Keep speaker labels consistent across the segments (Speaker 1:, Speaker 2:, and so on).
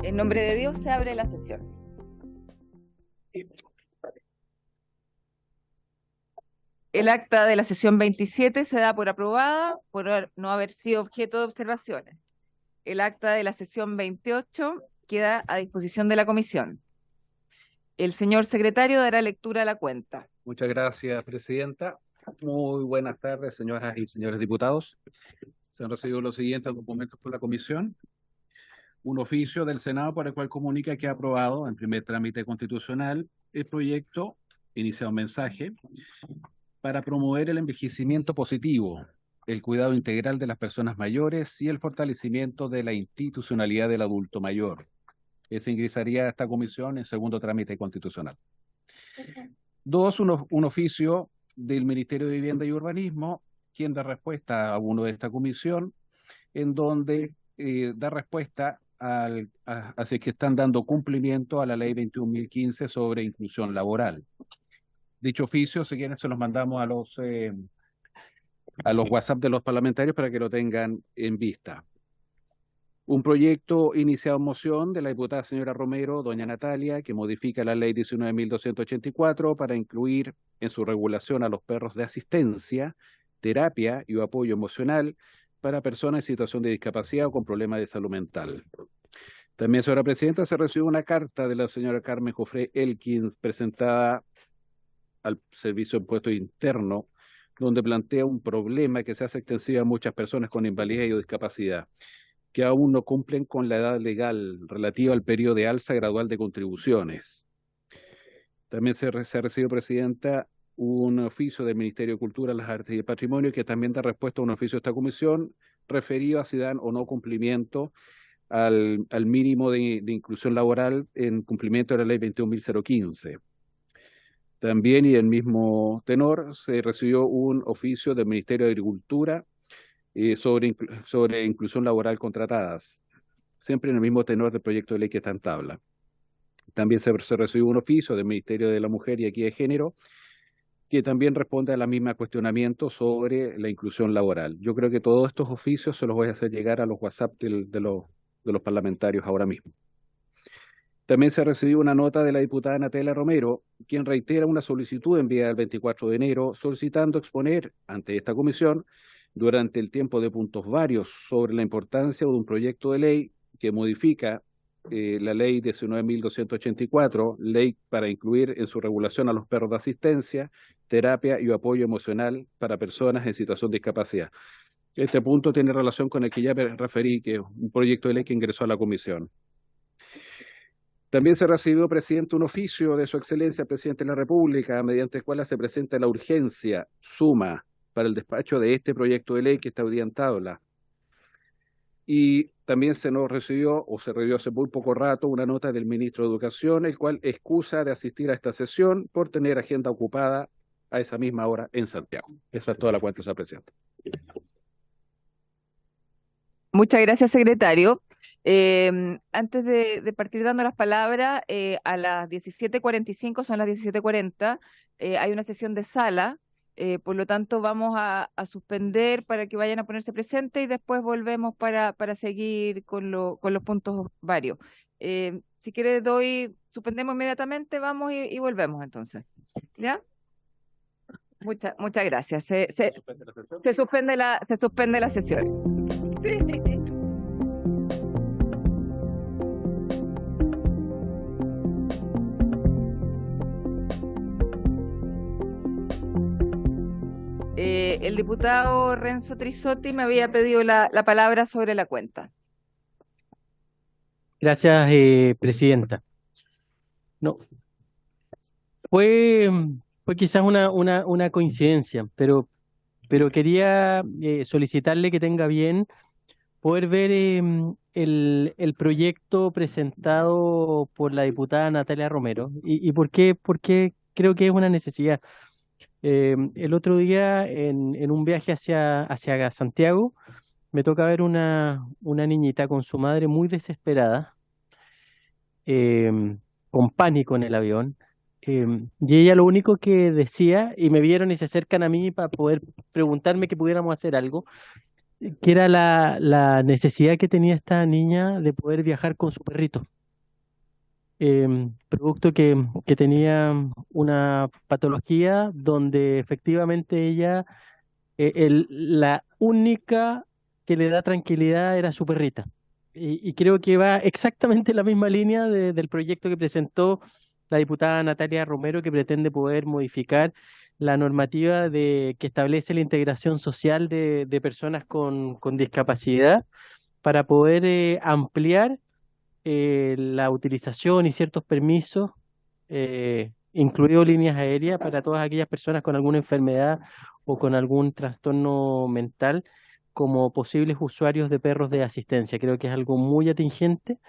Speaker 1: En nombre de Dios se abre la sesión. El acta de la sesión 27 se da por aprobada por no haber sido objeto de observaciones. El acta de la sesión 28 queda a disposición de la comisión. El señor secretario dará lectura a la cuenta.
Speaker 2: Muchas gracias, presidenta. Muy buenas tardes, señoras y señores diputados. Se han recibido los siguientes documentos por la comisión. Un oficio del Senado por el cual comunica que ha aprobado en primer trámite constitucional el proyecto, inicia un mensaje, para promover el envejecimiento positivo, el cuidado integral de las personas mayores y el fortalecimiento de la institucionalidad del adulto mayor. Se ingresaría a esta comisión en segundo trámite constitucional. Dos, un oficio del Ministerio de Vivienda y Urbanismo, quien da respuesta a uno de esta comisión, en donde da respuesta a si es que están dando cumplimiento a la ley 21.015 sobre inclusión laboral. Dicho oficio, si quieren, se los mandamos a los WhatsApp de los parlamentarios para que lo tengan en vista. Un proyecto iniciado en moción de la diputada señora Romero, doña Natalia, que modifica la ley 19.284 para incluir en su regulación a los perros de asistencia, terapia y apoyo emocional para personas en situación de discapacidad o con problemas de salud mental. También, señora presidenta, se recibió una carta de la señora Carmen Jofré Elkins presentada al Servicio de Impuesto Interno, donde plantea un problema que se hace extensivo a muchas personas con invalidez y discapacidad, que aún no cumplen con la edad legal relativa al periodo de alza gradual de contribuciones. También se ha recibido, presidenta, un oficio del Ministerio de Cultura, las Artes y el Patrimonio, que también da respuesta a un oficio de esta comisión, referido a si dan o no cumplimiento al mínimo de inclusión laboral en cumplimiento de la ley 21.015. También, y el mismo tenor, se recibió un oficio del Ministerio de Agricultura sobre inclusión laboral contratadas, siempre en el mismo tenor del proyecto de ley que está en tabla. También se recibió un oficio del Ministerio de la Mujer y Equidad de Género, que también responde a la misma cuestionamiento sobre la inclusión laboral. Yo creo que todos estos oficios se los voy a hacer llegar a los WhatsApp de los parlamentarios ahora mismo. También se recibió una nota de la diputada Natalia Romero, quien reitera una solicitud enviada el 24 de enero solicitando exponer ante esta comisión durante el tiempo de puntos varios sobre la importancia de un proyecto de ley que modifica la ley 19.284, ley para incluir en su regulación a los perros de asistencia, terapia y apoyo emocional para personas en situación de discapacidad. Este punto tiene relación con el que ya me referí, que es un proyecto de ley que ingresó a la comisión. También se recibió, presidente, un oficio de su excelencia, el presidente de la República, mediante el cual se presenta la urgencia suma para el despacho de este proyecto de ley que está hoy día en tabla. Y también se recibió hace muy poco rato una nota del ministro de Educación, el cual excusa de asistir a esta sesión por tener agenda ocupada a esa misma hora en Santiago. Esa es toda la cuenta, señor presidente.
Speaker 1: Muchas gracias, secretario. Antes de partir dando las palabras, a las 17:45, son las 17:40, hay una sesión de sala, por lo tanto vamos a suspender para que vayan a ponerse presentes y después volvemos para seguir con los puntos varios. Si quiere suspendemos inmediatamente, vamos y volvemos entonces. ¿Ya? Muchas gracias. Se suspende la sesión. Sí. El diputado Renzo Trisotti me había pedido la palabra sobre la cuenta.
Speaker 3: Gracias, presidenta. No, fue quizás una coincidencia, pero quería solicitarle que tenga bien poder ver el proyecto presentado por la diputada Natalia Romero y por qué creo que es una necesidad. El otro día en un viaje hacia Santiago me toca ver una niñita con su madre muy desesperada, con pánico en el avión, y ella lo único que decía, y me vieron y se acercan a mí para poder preguntarme que pudiéramos hacer algo, que era la necesidad que tenía esta niña de poder viajar con su perrito. Producto que tenía una patología donde efectivamente ella, la única que le da tranquilidad era su perrita. Y creo que va exactamente en la misma línea del proyecto que presentó la diputada Natalia Romero, que pretende poder modificar la normativa que establece la integración social de personas con discapacidad para poder ampliar la utilización y ciertos permisos, incluido líneas aéreas, para todas aquellas personas con alguna enfermedad o con algún trastorno mental como posibles usuarios de perros de asistencia. Creo que es algo muy atingente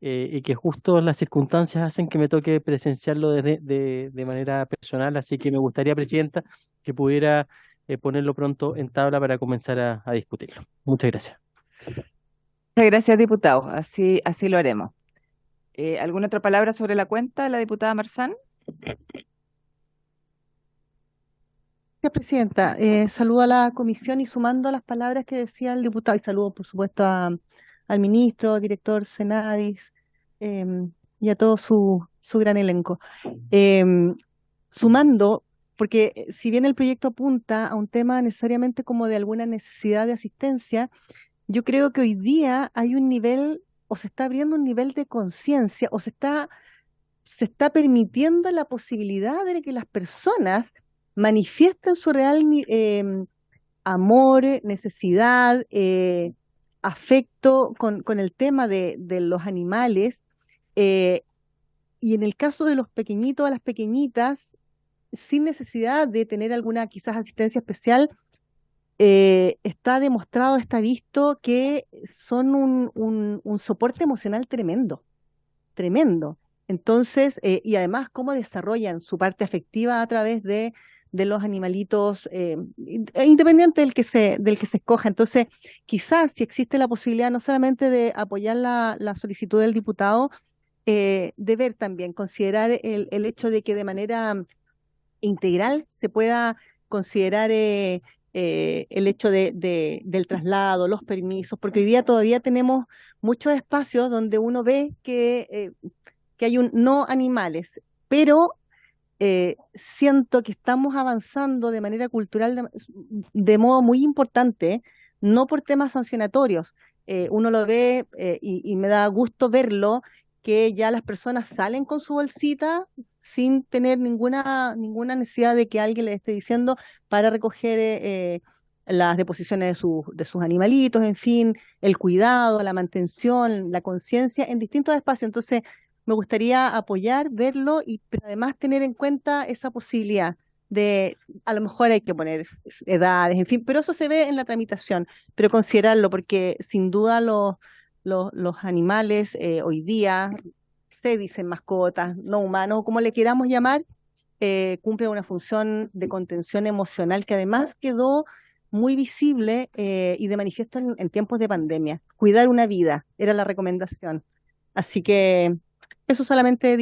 Speaker 3: y que justo las circunstancias hacen que me toque presenciarlo de manera personal, así que me gustaría, Presidenta, que pudiera ponerlo pronto en tabla para comenzar a discutirlo. Muchas gracias.
Speaker 1: Muchas gracias, diputado. Así lo haremos. ¿Alguna otra palabra sobre la cuenta, la diputada Marzán?
Speaker 4: Gracias, Presidenta. Saludo a la comisión y sumando las palabras que decía el diputado, y saludo, por supuesto, al ministro, director Senadis, y a todo su gran elenco. Sumando, porque si bien el proyecto apunta a un tema necesariamente como de alguna necesidad de asistencia, yo creo que hoy día hay un nivel, o se está abriendo un nivel de conciencia, o se está permitiendo la posibilidad de que las personas manifiesten su real amor, necesidad, afecto con el tema de los animales. Y en el caso de los pequeñitos, a las pequeñitas, sin necesidad de tener alguna quizás asistencia especial, está demostrado, está visto que son un soporte emocional tremendo, tremendo. Entonces, y además cómo desarrollan su parte afectiva a través de los animalitos, independiente del que se escoja. Entonces, quizás si existe la posibilidad no solamente de apoyar la solicitud del diputado, de ver también, considerar el hecho de que de manera integral se pueda considerar el hecho del traslado, los permisos, porque hoy día todavía tenemos muchos espacios donde uno ve que hay un no animales, pero siento que estamos avanzando de manera cultural de modo muy importante, no por temas sancionatorios. Uno lo ve y me da gusto verlo, que ya las personas salen con su bolsita sin tener ninguna necesidad de que alguien les esté diciendo para recoger las deposiciones de sus animalitos, en fin, el cuidado, la mantención, la conciencia en distintos espacios. Entonces, me gustaría apoyar, verlo, pero además tener en cuenta esa posibilidad de, a lo mejor hay que poner edades, en fin, pero eso se ve en la tramitación, pero considerarlo, porque sin duda los animales hoy día se dicen mascotas, no humanos, o como le queramos llamar, cumplen una función de contención emocional que además quedó muy visible y de manifiesto en tiempos de pandemia. Cuidar una vida era la recomendación. Así que eso solamente,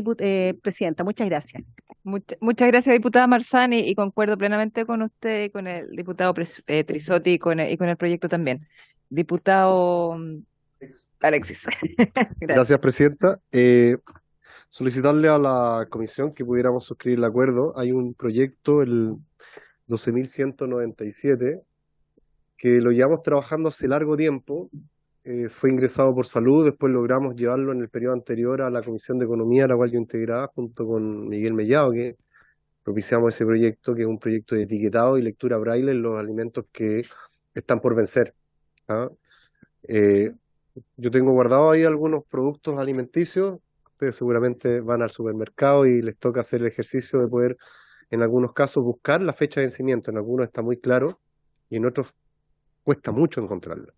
Speaker 4: Presidenta. Muchas gracias.
Speaker 1: Muchas gracias, diputada Marzán, y concuerdo plenamente con usted y con el diputado Trisotti y con el proyecto también. Diputado Alexis.
Speaker 5: Gracias, Presidenta. Solicitarle a la comisión que pudiéramos suscribir el acuerdo. Hay un proyecto, el 12.197, que lo llevamos trabajando hace largo tiempo. Fue ingresado por salud, después logramos llevarlo en el periodo anterior a la Comisión de Economía, a la cual yo integraba junto con Miguel Mellado, que propiciamos ese proyecto, que es un proyecto de etiquetado y lectura braille en los alimentos que están por vencer. ¿Ah? Yo tengo guardado ahí algunos productos alimenticios. Ustedes seguramente van al supermercado y les toca hacer el ejercicio de poder, en algunos casos, buscar la fecha de vencimiento. En algunos está muy claro y en otros cuesta mucho encontrarlo.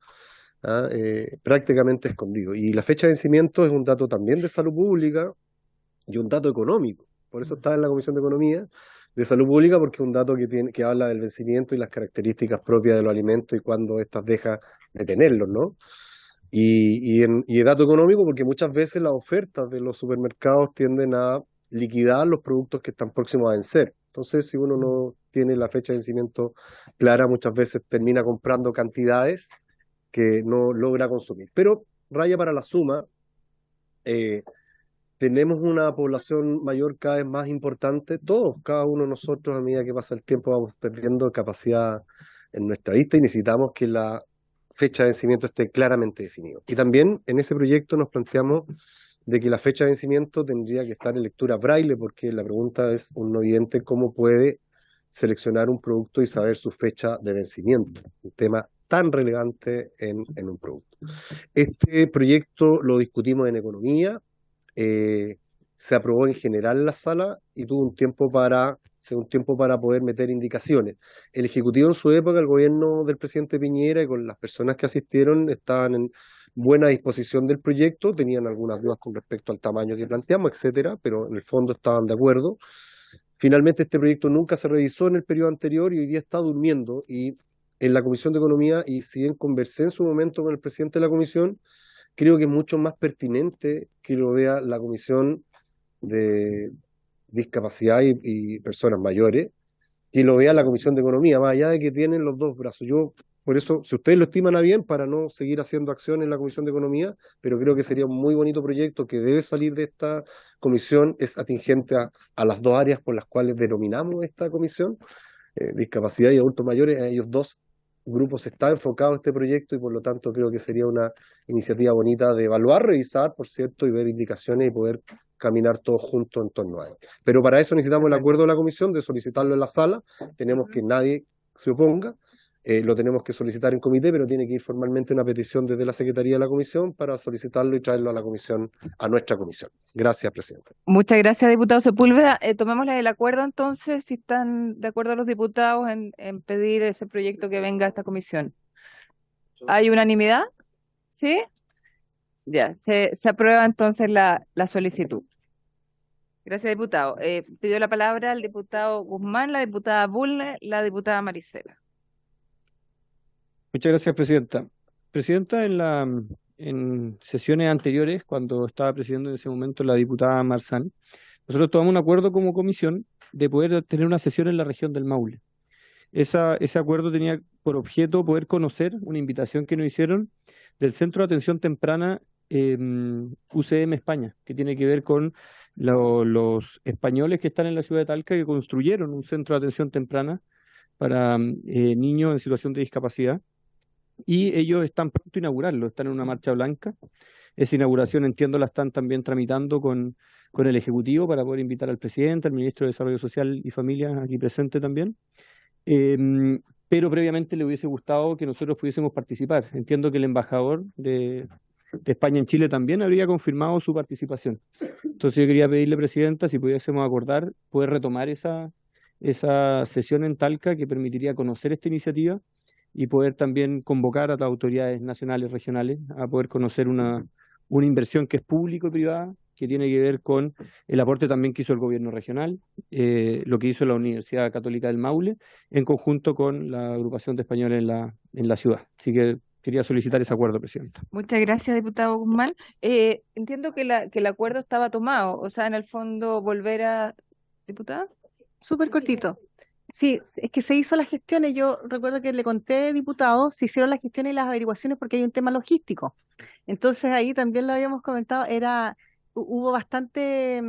Speaker 5: Prácticamente escondido. Y la fecha de vencimiento es un dato también de salud pública y un dato económico. Por eso está en la Comisión de Economía de Salud Pública, porque es un dato que habla del vencimiento y las características propias de los alimentos y cuándo éstas deja de tenerlos, ¿no? Y dato económico, porque muchas veces las ofertas de los supermercados tienden a liquidar los productos que están próximos a vencer. Entonces, si uno no tiene la fecha de vencimiento clara, muchas veces termina comprando cantidades que no logra consumir. Pero raya para la suma, tenemos una población mayor cada vez más importante. Todos, cada uno de nosotros, a medida que pasa el tiempo, vamos perdiendo capacidad en nuestra vista y necesitamos que la fecha de vencimiento esté claramente definida. Y también en ese proyecto nos planteamos de que la fecha de vencimiento tendría que estar en lectura braille, porque la pregunta es un no vidente cómo puede seleccionar un producto y saber su fecha de vencimiento, un tema tan relevante en un producto. Este proyecto lo discutimos en economía, se aprobó en general en la sala y tuvo un tiempo para poder meter indicaciones. El Ejecutivo en su época, el gobierno del presidente Piñera y con las personas que asistieron estaban en buena disposición del proyecto, tenían algunas dudas con respecto al tamaño que planteamos, etcétera, pero en el fondo estaban de acuerdo. Finalmente este proyecto nunca se revisó en el periodo anterior y hoy día está durmiendo, y en la Comisión de Economía, y si bien conversé en su momento con el presidente de la Comisión, creo que es mucho más pertinente que lo vea la Comisión de Discapacidad y Personas Mayores, que lo vea la Comisión de Economía, más allá de que tienen los dos brazos. Yo, por eso, si ustedes lo estiman a bien, para no seguir haciendo acción en la Comisión de Economía, pero creo que sería un muy bonito proyecto que debe salir de esta comisión, es atingente a las dos áreas por las cuales denominamos esta comisión, discapacidad y adultos mayores. A ellos dos grupos está enfocado este proyecto y por lo tanto creo que sería una iniciativa bonita de evaluar, revisar, por cierto, y ver indicaciones y poder caminar todos juntos en torno a él. Pero para eso necesitamos el acuerdo de la comisión, de solicitarlo en la sala, tenemos que nadie se oponga, lo tenemos que solicitar en comité, pero tiene que ir formalmente una petición desde la Secretaría de la Comisión para solicitarlo y traerlo a la comisión, a nuestra comisión. Gracias, presidente.
Speaker 1: Muchas gracias, diputado Sepúlveda. Tomémosle el acuerdo entonces, si están de acuerdo los diputados en pedir ese proyecto que venga a esta comisión. ¿Hay unanimidad? ¿Sí? Ya, se aprueba entonces la solicitud. Gracias, diputado. Pidió la palabra el diputado Guzmán, la diputada Bulner, la diputada Marisela.
Speaker 6: Muchas gracias, presidenta. Presidenta, en sesiones anteriores, cuando estaba presidiendo en ese momento la diputada Marzán, nosotros tomamos un acuerdo como comisión de poder tener una sesión en la región del Maule. Ese acuerdo tenía por objeto poder conocer una invitación que nos hicieron del Centro de Atención Temprana UCM España, que tiene que ver con los españoles que están en la ciudad de Talca, que construyeron un centro de atención temprana para niños en situación de discapacidad, y ellos están pronto a inaugurarlo, están en una marcha blanca. Esa inauguración, entiendo, la están también tramitando con el Ejecutivo para poder invitar al presidente, al ministro de Desarrollo Social y Familia, aquí presente también. Pero previamente le hubiese gustado que nosotros pudiésemos participar. Entiendo que el embajador de España en Chile también habría confirmado su participación. Entonces yo quería pedirle, presidenta, si pudiésemos acordar, poder retomar esa sesión en Talca, que permitiría conocer esta iniciativa y poder también convocar a las autoridades nacionales y regionales a poder conocer una inversión que es público y privada, que tiene que ver con el aporte también que hizo el gobierno regional, lo que hizo la Universidad Católica del Maule, en conjunto con la agrupación de españoles en la ciudad. Así que quería solicitar ese acuerdo, presidenta.
Speaker 1: Muchas gracias, diputado Guzmán. Entiendo que el acuerdo estaba tomado, o sea, en el fondo volver a... ¿Diputada?
Speaker 4: Súper cortito. Sí, es que se hizo las gestiones. Yo recuerdo que le conté, diputado, se hicieron las gestiones y las averiguaciones porque hay un tema logístico. Entonces ahí también lo habíamos comentado, hubo bastante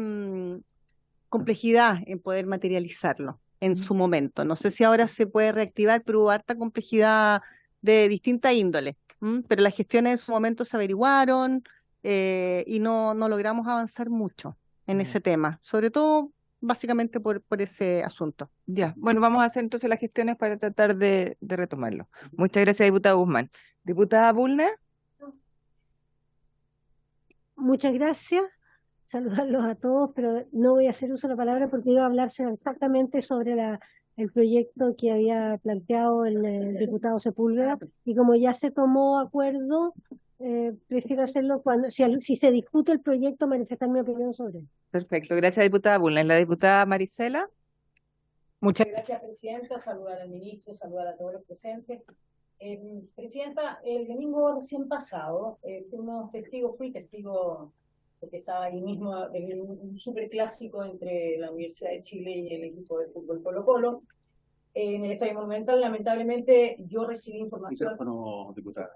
Speaker 4: complejidad en poder materializarlo en su momento. No sé si ahora se puede reactivar, pero hubo harta complejidad de distinta índole. Pero las gestiones en su momento se averiguaron y no logramos avanzar mucho en ese tema, sobre todo básicamente por ese asunto.
Speaker 1: Ya, bueno, vamos a hacer entonces las gestiones para tratar de retomarlo. Muchas gracias, diputado Guzmán. Diputada Bulner.
Speaker 7: Muchas gracias, saludarlos a todos, pero no voy a hacer uso de la palabra porque iba a hablarse exactamente sobre el proyecto que había planteado el diputado Sepúlveda, y como ya se tomó acuerdo, prefiero hacerlo cuando, si se discute el proyecto, manifestar mi opinión sobre él.
Speaker 1: Perfecto, gracias, diputada Bulner. La diputada Marisela.
Speaker 8: Muchas gracias, presidenta. Saludar al ministro, saludar a todos los presentes. Presidenta, el domingo recién pasado fui testigo porque estaba ahí mismo en un superclásico entre la Universidad de Chile y el equipo de fútbol Colo-Colo. En el Estadio Monumental, lamentablemente, yo recibí información.
Speaker 2: Micrófono, diputada.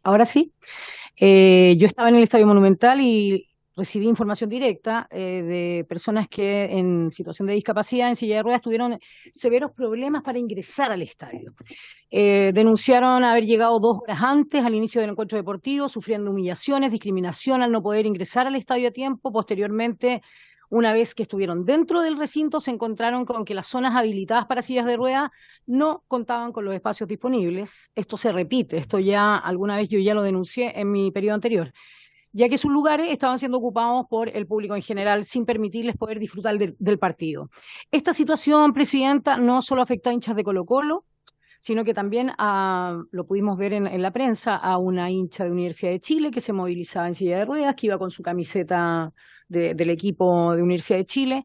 Speaker 8: Ahora sí. Yo estaba en el Estadio Monumental y recibí información directa de personas que en situación de discapacidad, en silla de ruedas, tuvieron severos problemas para ingresar al estadio. Denunciaron haber llegado 2 horas antes al inicio del encuentro deportivo, sufriendo humillaciones, discriminación al no poder ingresar al estadio a tiempo. Posteriormente, una vez que estuvieron dentro del recinto, se encontraron con que las zonas habilitadas para sillas de ruedas no contaban con los espacios disponibles. Esto se repite, esto ya alguna vez yo ya lo denuncié en mi periodo anterior, ya que sus lugares estaban siendo ocupados por el público en general sin permitirles poder disfrutar del partido. Esta situación, Presidenta, no solo afectó a hinchas de Colo-Colo, sino que también lo pudimos ver en la prensa, a una hincha de Universidad de Chile que se movilizaba en silla de ruedas, que iba con su camiseta del equipo de Universidad de Chile.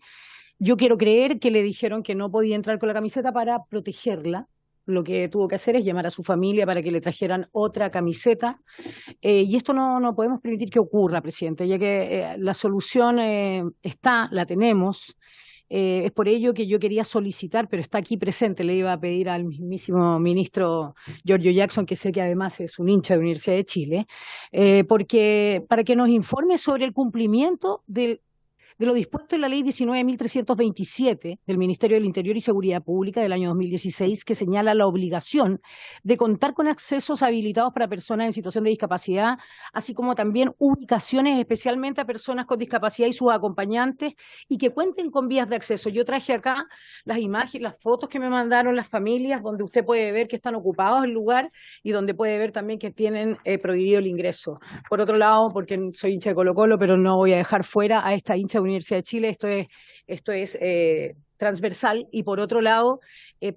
Speaker 8: Yo quiero creer que le dijeron que no podía entrar con la camiseta para protegerla. Lo que tuvo que hacer es llamar a su familia para que le trajeran otra camiseta. Y esto no podemos permitir que ocurra, Presidente, ya que la solución la tenemos. Es por ello que yo quería solicitar, pero está aquí presente, le iba a pedir al mismísimo ministro Giorgio Jackson, que sé que además es un hincha de la Universidad de Chile, porque para que nos informe sobre el cumplimiento de lo dispuesto en la Ley 19.327 del Ministerio del Interior y Seguridad Pública del año 2016, que señala la obligación de contar con accesos habilitados para personas en situación de discapacidad, así como también ubicaciones especialmente a personas con discapacidad y sus acompañantes, y que cuenten con vías de acceso. Yo traje acá las imágenes, las fotos que me mandaron las familias, donde usted puede ver que están ocupados el lugar y donde puede ver también que tienen prohibido el ingreso. Por otro lado, porque soy hincha de Colo-Colo, pero no voy a dejar fuera a esta hincha de Universidad de Chile, esto es transversal. Y por otro lado,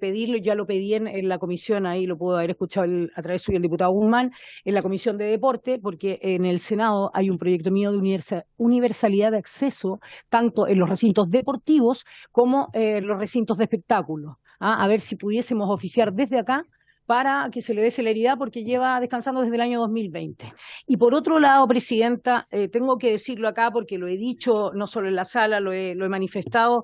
Speaker 8: pedirlo, ya lo pedí en la comisión, ahí lo pudo haber escuchado a través suyo el diputado Guzmán, en la comisión de deporte, porque en el Senado hay un proyecto mío de universalidad de acceso, tanto en los recintos deportivos como en los recintos de espectáculos. A ver si pudiésemos oficiar desde acá para que se le dé celeridad, porque lleva descansando desde el año 2020. Y por otro lado, Presidenta, tengo que decirlo acá porque lo he dicho no solo en la sala, lo he manifestado,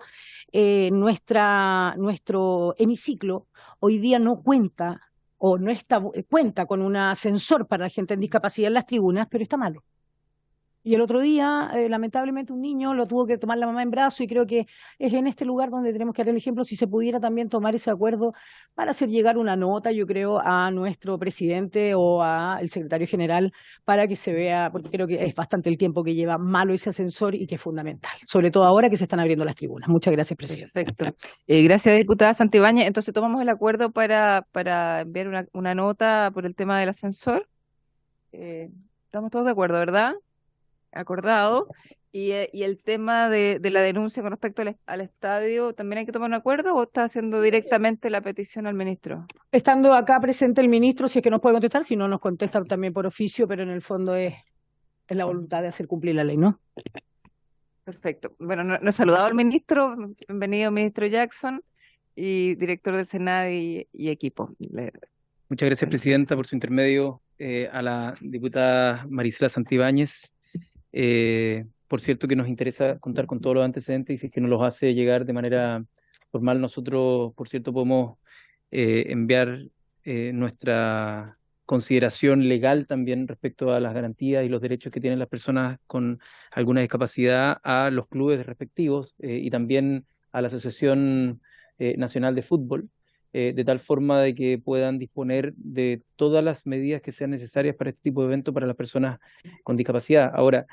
Speaker 8: nuestro hemiciclo hoy día no cuenta o no está, cuenta con un ascensor para la gente en discapacidad en las tribunas, pero está malo. Y el otro día, lamentablemente, un niño lo tuvo que tomar la mamá en brazo, y creo que es en este lugar donde tenemos que dar el ejemplo. Si se pudiera también tomar ese acuerdo para hacer llegar una nota, yo creo, a nuestro presidente o al secretario general, para que se vea, porque creo que es bastante el tiempo que lleva malo ese ascensor y que es fundamental, sobre todo ahora que se están abriendo las tribunas. Muchas gracias, Presidente.
Speaker 1: Perfecto. Gracias, diputada Santibáñez. Entonces, tomamos el acuerdo para enviar una nota por el tema del ascensor. Estamos todos de acuerdo, ¿verdad? Acordado. Y el tema de la denuncia con respecto al estadio, ¿también hay que tomar un acuerdo o está haciendo directamente la petición al ministro?
Speaker 8: Estando acá presente el ministro, si es que nos puede contestar, si no nos contesta también por oficio, pero en el fondo es la voluntad de hacer cumplir la ley, ¿no?
Speaker 1: Perfecto. Bueno, no he saludado al ministro. Bienvenido, ministro Jackson, y director del Senado y equipo.
Speaker 6: Muchas gracias, Presidenta, por su intermedio, a la diputada Marisela Santibáñez. Por cierto que nos interesa contar con todos los antecedentes, y si es que nos los hace llegar de manera formal, nosotros, por cierto, podemos enviar nuestra consideración legal también respecto a las garantías y los derechos que tienen las personas con alguna discapacidad a los clubes respectivos, y también a la Asociación Nacional de Fútbol, de tal forma de que puedan disponer de todas las medidas que sean necesarias para este tipo de eventos para las personas con discapacidad. Ahora,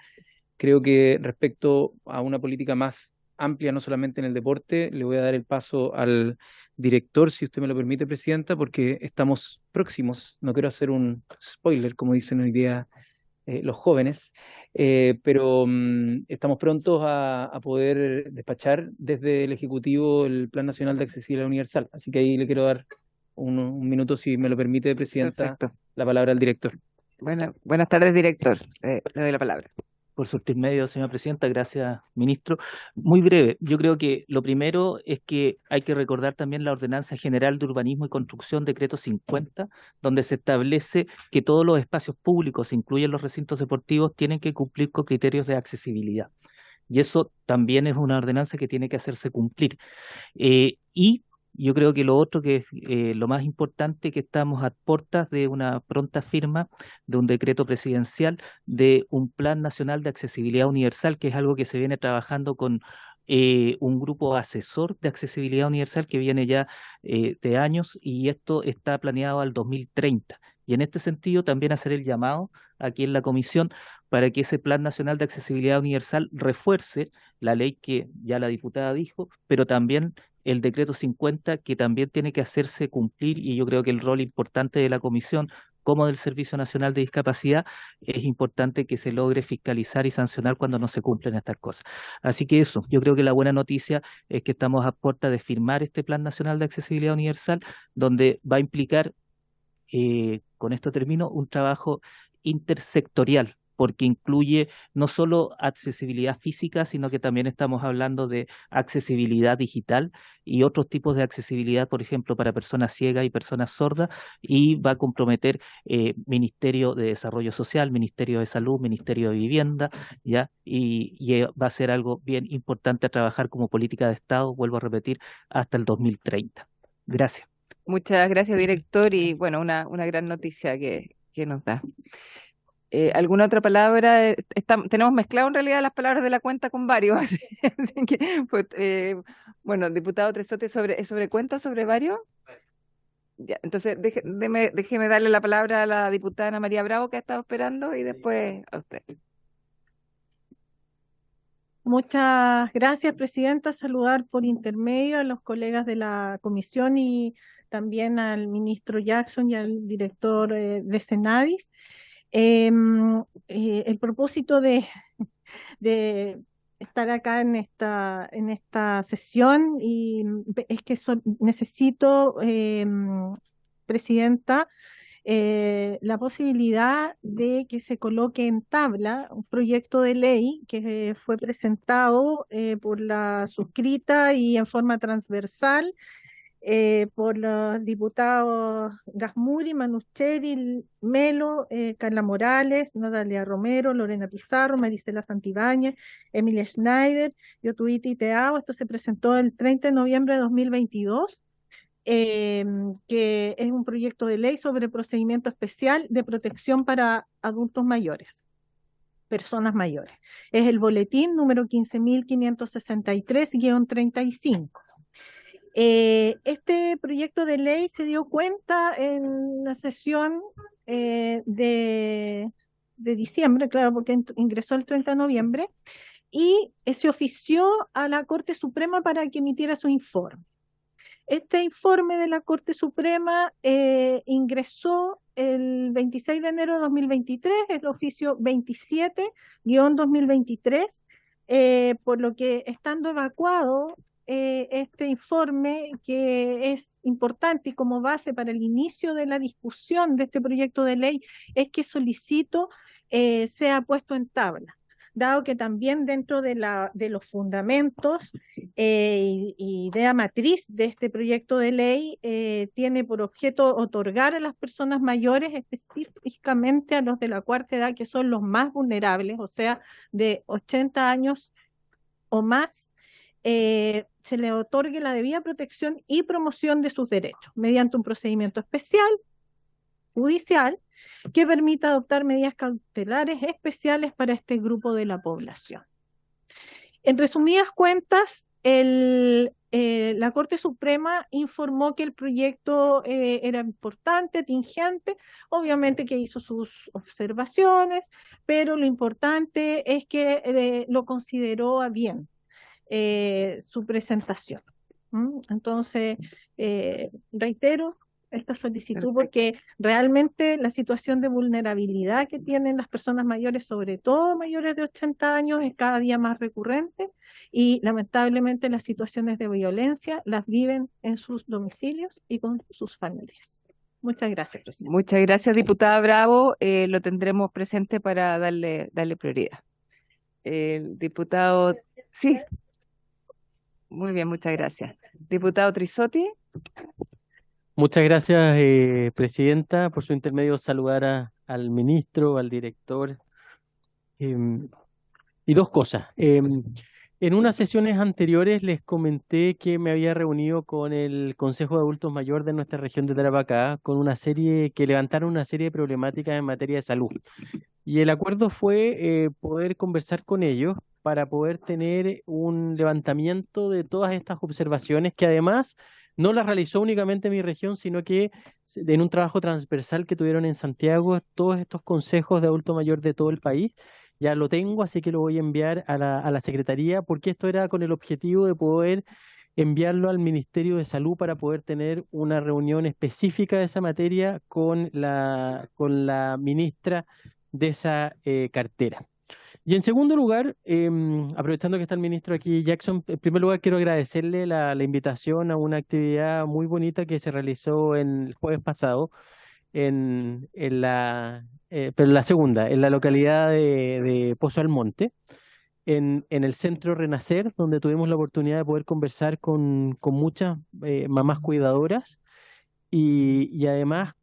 Speaker 6: creo que respecto a una política más amplia, no solamente en el deporte, le voy a dar el paso al director, si usted me lo permite, Presidenta, porque estamos próximos. No quiero hacer un spoiler, como dicen hoy día los jóvenes, pero estamos prontos a poder despachar desde el Ejecutivo el Plan Nacional de Accesibilidad Universal. Así que ahí le quiero dar un minuto, si me lo permite, Presidenta.
Speaker 1: Perfecto.
Speaker 6: La palabra al director.
Speaker 1: Buenas tardes, director. Le doy la palabra.
Speaker 9: por su intermedio, señora presidenta. Gracias, ministro. Muy breve. Yo creo que lo primero es que hay que recordar también la Ordenanza General de Urbanismo y Construcción, decreto 50, donde se establece que todos los espacios públicos, incluyen los recintos deportivos, tienen que cumplir con criterios de accesibilidad. Y eso también es una ordenanza que tiene que hacerse cumplir. Y yo creo que lo otro, que es lo más importante, que estamos a puertas de una pronta firma de un decreto presidencial de un Plan Nacional de Accesibilidad Universal, que es algo que se viene trabajando con un grupo asesor de accesibilidad universal que viene ya de años, y esto está planeado al 2030. Y en este sentido también hacer el llamado aquí en la comisión para que ese Plan Nacional de Accesibilidad Universal refuerce la ley que ya la diputada dijo, pero también el decreto 50, que también tiene que hacerse cumplir, y yo creo que el rol importante de la comisión como del Servicio Nacional de Discapacidad es importante que se logre fiscalizar y sancionar cuando no se cumplen estas cosas. Así que eso, yo creo que la buena noticia es que estamos a puerta de firmar este Plan Nacional de Accesibilidad Universal, donde va a implicar, con esto termino, un trabajo intersectorial, porque incluye no solo accesibilidad física, sino que también estamos hablando de accesibilidad digital y otros tipos de accesibilidad, por ejemplo, para personas ciegas y personas sordas, y va a comprometer Ministerio de Desarrollo Social, Ministerio de Salud, Ministerio de Vivienda, ¿ya? Y va a ser algo bien importante a trabajar como política de Estado, vuelvo a repetir, hasta el 2030. Gracias.
Speaker 1: Muchas gracias, director, y bueno, una gran noticia que nos da. ¿Alguna otra palabra? Tenemos mezclado en realidad las palabras de la cuenta con varios. Así que, pues, bueno, diputado Tresote, ¿sobre cuenta, sobre varios? Ya, entonces déjeme darle la palabra a la diputada Ana María Bravo, que ha estado esperando, y después a usted.
Speaker 10: Muchas gracias, presidenta. Saludar por intermedio a los colegas de la comisión y también al ministro Jackson y al director de Senadis. El propósito de estar acá en esta sesión es que necesito, presidenta, la posibilidad de que se coloque en tabla un proyecto de ley que fue presentado por la suscrita y en forma transversal por los diputados Gasmuri, Manucheri, Melo, Carla Morales, Natalia Romero, Lorena Pizarro, Marisela Santibáñez, Emilia Schneider, Yotuiti Teao. Esto se presentó el 30 de noviembre de 2022, que es un proyecto de ley sobre procedimiento especial de protección para adultos mayores, personas mayores. Es el boletín número 15.563-35. Este proyecto de ley se dio cuenta en la sesión de diciembre, claro, porque ingresó el 30 de noviembre, y se ofició a la Corte Suprema para que emitiera su informe. Este informe de la Corte Suprema ingresó el 26 de enero de 2023, el oficio 27-2023, por lo que, estando evacuado este informe, que es importante y como base para el inicio de la discusión de este proyecto de ley, es que solicito sea puesto en tabla, dado que también dentro de los fundamentos y idea matriz de este proyecto de ley tiene por objeto otorgar a las personas mayores, específicamente a los de la cuarta edad, que son los más vulnerables, o sea, de 80 años o más, se le otorgue la debida protección y promoción de sus derechos mediante un procedimiento especial, judicial, que permita adoptar medidas cautelares especiales para este grupo de la población. En resumidas cuentas, la Corte Suprema informó que el proyecto era importante, tingente, obviamente que hizo sus observaciones, pero lo importante es que lo consideró a bien su presentación. Entonces, reitero esta solicitud porque realmente la situación de vulnerabilidad que tienen las personas mayores, sobre todo mayores de 80 años, es cada día más recurrente, y lamentablemente las situaciones de violencia las viven en sus domicilios y con sus familias. Muchas gracias, presidente.
Speaker 1: Muchas gracias, diputada Bravo. Lo tendremos presente para darle prioridad. El diputado, sí, muy bien, muchas gracias. Diputado Trisotti.
Speaker 3: Muchas gracias, Presidenta. Por su intermedio, saludar al ministro, al director. Y dos cosas. En unas sesiones anteriores les comenté que me había reunido con el Consejo de Adultos Mayores de nuestra región de Tarapacá con que levantaron una serie de problemáticas en materia de salud. Y el acuerdo fue poder conversar con ellos para poder tener un levantamiento de todas estas observaciones que además no las realizó únicamente mi región, sino que en un trabajo transversal que tuvieron en Santiago, todos estos consejos de adulto mayor de todo el país. Ya lo tengo, así que lo voy a enviar a la Secretaría, porque esto era con el objetivo de poder enviarlo al Ministerio de Salud para poder tener una reunión específica de esa materia con la ministra de esa cartera. Y en segundo lugar, aprovechando que está el ministro aquí, Jackson, en primer lugar quiero agradecerle la invitación a una actividad muy bonita que se realizó el jueves pasado pero la segunda, en la localidad de Pozo Almonte, en el Centro Renacer, donde tuvimos la oportunidad de poder conversar con muchas mamás cuidadoras y además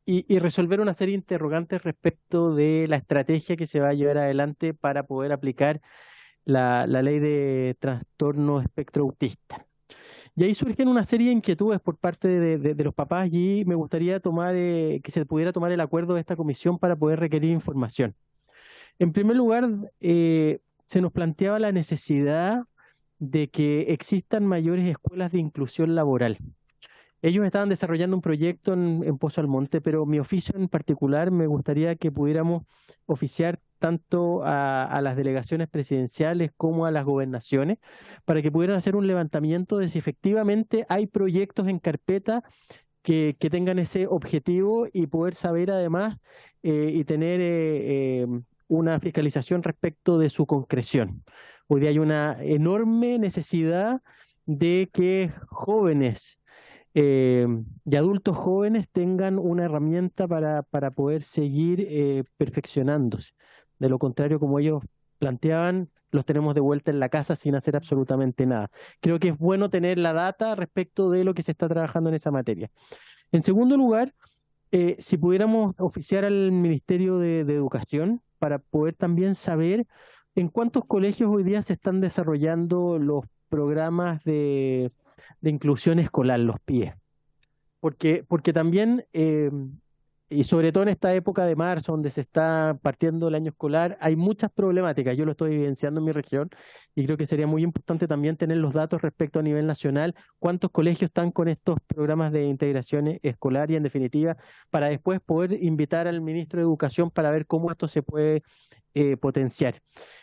Speaker 3: y resolver una serie de interrogantes respecto de la estrategia que se va a llevar adelante para poder aplicar la ley de trastorno espectro autista. Y ahí surgen una serie de inquietudes por parte de los papás y me gustaría que se pudiera tomar el acuerdo de esta comisión para poder requerir información. En primer lugar, se nos planteaba la necesidad de que existan mayores escuelas de inclusión laboral. Ellos estaban desarrollando un proyecto en Pozo Almonte, pero mi oficio en particular me gustaría que pudiéramos oficiar tanto a las delegaciones presidenciales como a las gobernaciones, para que pudieran hacer un levantamiento de si efectivamente hay proyectos en carpeta que tengan ese objetivo y poder saber además y tener una fiscalización respecto de su concreción. Hoy día hay una enorme necesidad de que jóvenes y adultos jóvenes tengan una herramienta para poder seguir perfeccionándose. De lo contrario, como ellos planteaban, los tenemos de vuelta en la casa sin hacer absolutamente nada. Creo que es bueno tener la data respecto de lo que se está trabajando en esa materia. En segundo lugar, si pudiéramos oficiar al Ministerio de Educación para poder también saber en cuántos colegios hoy día se están desarrollando los programas de inclusión escolar, los PIE. Porque también, y sobre todo en esta época de marzo, donde se está partiendo el año escolar, hay muchas problemáticas. Yo lo estoy evidenciando en mi región y creo que sería muy importante también tener los datos respecto a nivel nacional, cuántos colegios están con estos programas de integración escolar y, en definitiva, para después poder invitar al ministro de Educación para ver cómo esto se puede potenciar.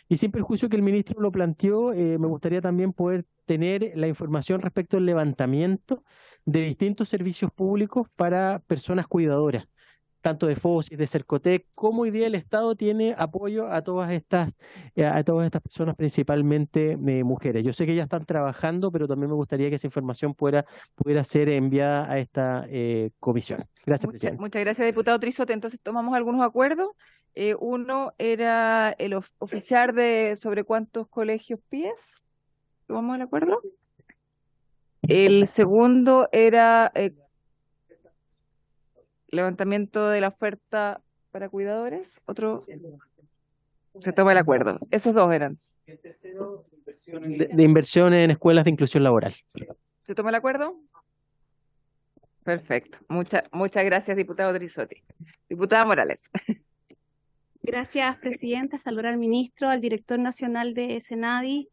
Speaker 3: Y sin perjuicio que el ministro lo planteó, me gustaría también poder tener la información respecto al levantamiento de distintos servicios públicos para personas cuidadoras, tanto de FOSIS, de Cercotec, como hoy día el Estado tiene apoyo a todas estas personas, principalmente mujeres. Yo sé que ya están trabajando, pero también me gustaría que esa información pudiera ser enviada a esta comisión. Gracias, presidente.
Speaker 1: Muchas gracias, diputado Trisotti. Entonces, tomamos algunos acuerdos. Uno era el oficiar sobre cuántos colegios PIEs. ¿Tomamos el acuerdo? El segundo era levantamiento de la oferta para cuidadores. Otro se toma el acuerdo. Esos dos eran.
Speaker 3: El tercero, de inversión en escuelas de inclusión laboral.
Speaker 1: ¿Se toma el acuerdo? Perfecto. Muchas gracias, diputado Trisotti. Diputada Morales.
Speaker 11: Gracias, presidenta. Saludar al ministro, al director nacional de SENADI,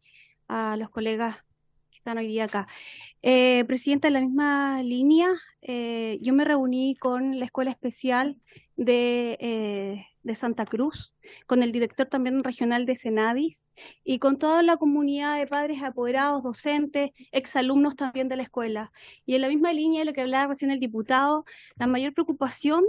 Speaker 11: a los colegas que están hoy día acá. Presidenta, en la misma línea, yo me reuní con la Escuela Especial de Santa Cruz, con el director también regional de SENADIS y con toda la comunidad de padres apoderados, docentes, exalumnos también de la escuela. Y en la misma línea de lo que hablaba recién el diputado, la mayor preocupación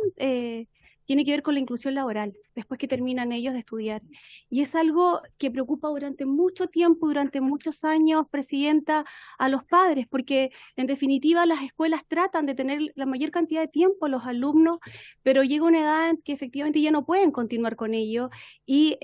Speaker 11: tiene que ver con la inclusión laboral, después que terminan ellos de estudiar. Y es algo que preocupa durante mucho tiempo, durante muchos años, Presidenta, a los padres, porque en definitiva las escuelas tratan de tener la mayor cantidad de tiempo los alumnos, pero llega una edad en que efectivamente ya no pueden continuar con ello. Y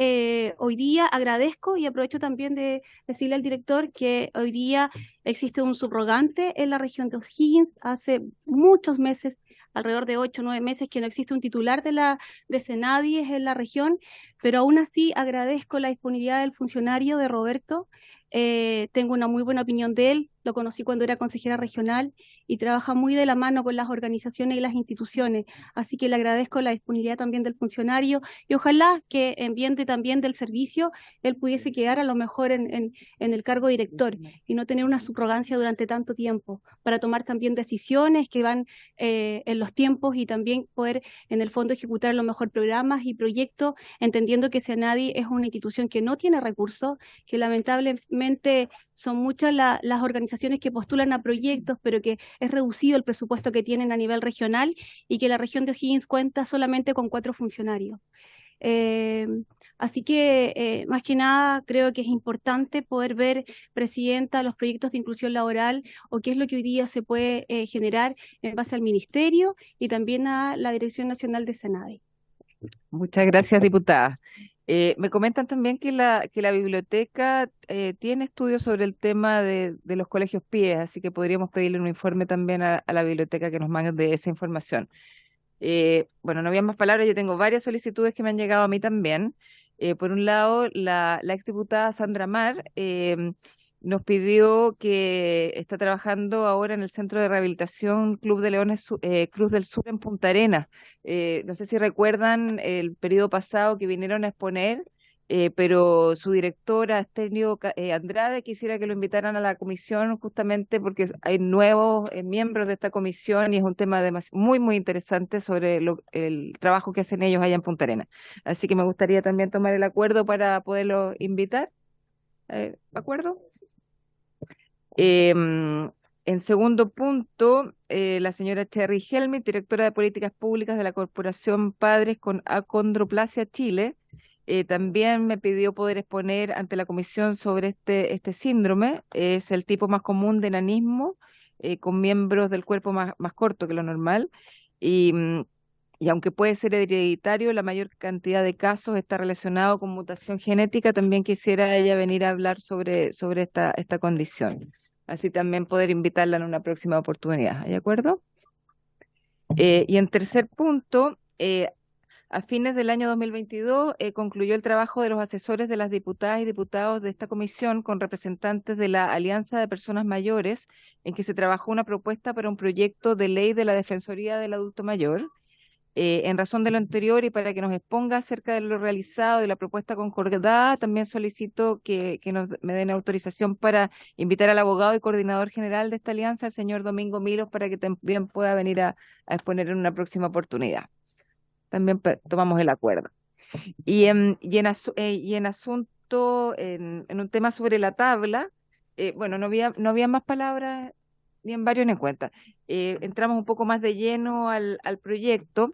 Speaker 11: hoy día agradezco y aprovecho también de decirle al director que hoy día existe un subrogante en la región de O'Higgins. Hace muchos meses, alrededor de 8 o 9 meses, que no existe un titular de Senadi en la región, pero aún así agradezco la disponibilidad del funcionario, de Roberto. Tengo una muy buena opinión de él, lo conocí cuando era consejera regional y trabaja muy de la mano con las organizaciones y las instituciones, así que le agradezco la disponibilidad también del funcionario y ojalá que en bien también del servicio él pudiese quedar a lo mejor en el cargo director y no tener una subrogancia durante tanto tiempo, para tomar también decisiones que van en los tiempos y también poder en el fondo ejecutar a lo mejor programas y proyectos, entendiendo que Senadi es una institución que no tiene recursos, que lamentablemente son muchas las organizaciones que postulan a proyectos, pero que es reducido el presupuesto que tienen a nivel regional y que la región de O'Higgins cuenta solamente con 4 funcionarios. Así que, más que nada, creo que es importante poder ver, Presidenta, los proyectos de inclusión laboral o qué es lo que hoy día se puede generar en base al Ministerio y también a la Dirección Nacional de Senadi.
Speaker 1: Muchas gracias, diputada. Me comentan también que la biblioteca tiene estudios sobre el tema de los colegios PIE, así que podríamos pedirle un informe también a la biblioteca que nos mande esa información. Bueno, no había más palabras, yo tengo varias solicitudes que me han llegado a mí también. Por un lado, la exdiputada Sandra Mar nos pidió que está trabajando ahora en el Centro de Rehabilitación Club de Leones Cruz del Sur en Punta Arenas. No sé si recuerdan el periodo pasado que vinieron a exponer, pero su directora, Estenio Andrade, quisiera que lo invitaran a la comisión justamente porque hay nuevos miembros de esta comisión y es un tema muy, muy interesante sobre el trabajo que hacen ellos allá en Punta Arenas. Así que me gustaría también tomar el acuerdo para poderlo invitar. ¿Acuerdo? En segundo punto, la señora Cherry Helmut, directora de Políticas Públicas de la Corporación Padres con Acondroplasia Chile, también me pidió poder exponer ante la comisión sobre este síndrome. Es el tipo más común de enanismo, con miembros del cuerpo más corto que lo normal, y aunque puede ser hereditario, la mayor cantidad de casos está relacionado con mutación genética. También quisiera ella venir a hablar sobre esta condición. Así también poder invitarla en una próxima oportunidad. ¿De acuerdo? Y en tercer punto, a fines del año 2022 concluyó el trabajo de los asesores de las diputadas y diputados de esta comisión con representantes de la Alianza de Personas Mayores, en que se trabajó una propuesta para un proyecto de ley de la Defensoría del Adulto Mayor. En razón de lo anterior y para que nos exponga acerca de lo realizado y la propuesta concordada, también solicito que me den autorización para invitar al abogado y coordinador general de esta alianza, el señor Domingo Milos, para que también pueda venir a exponer en una próxima oportunidad. También tomamos el acuerdo. Y en un tema sobre la tabla, bueno, no había más palabras ni en varios ni en cuenta. Entramos un poco más de lleno al proyecto.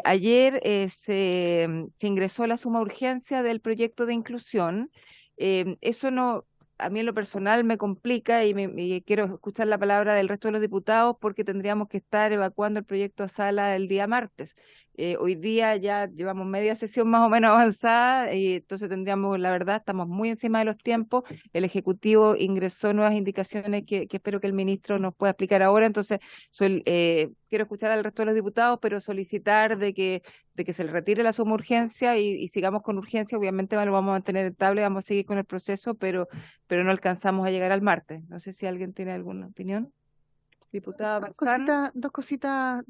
Speaker 1: Ayer se ingresó la suma urgencia del proyecto de inclusión. Eso no, a mí en lo personal me complica y quiero escuchar la palabra del resto de los diputados porque tendríamos que estar evacuando el proyecto a sala el día martes. Hoy día ya llevamos media sesión más o menos avanzada y entonces tendríamos, la verdad, estamos muy encima de los tiempos. El Ejecutivo ingresó nuevas indicaciones que espero que el ministro nos pueda explicar ahora. Entonces, quiero escuchar al resto de los diputados, pero solicitar de que se le retire la suma urgencia y sigamos con urgencia. Obviamente lo vamos a mantener estable, vamos a seguir con el proceso, pero no alcanzamos a llegar al martes. No sé si alguien tiene alguna opinión. Diputada Barzán.
Speaker 4: Dos cositas,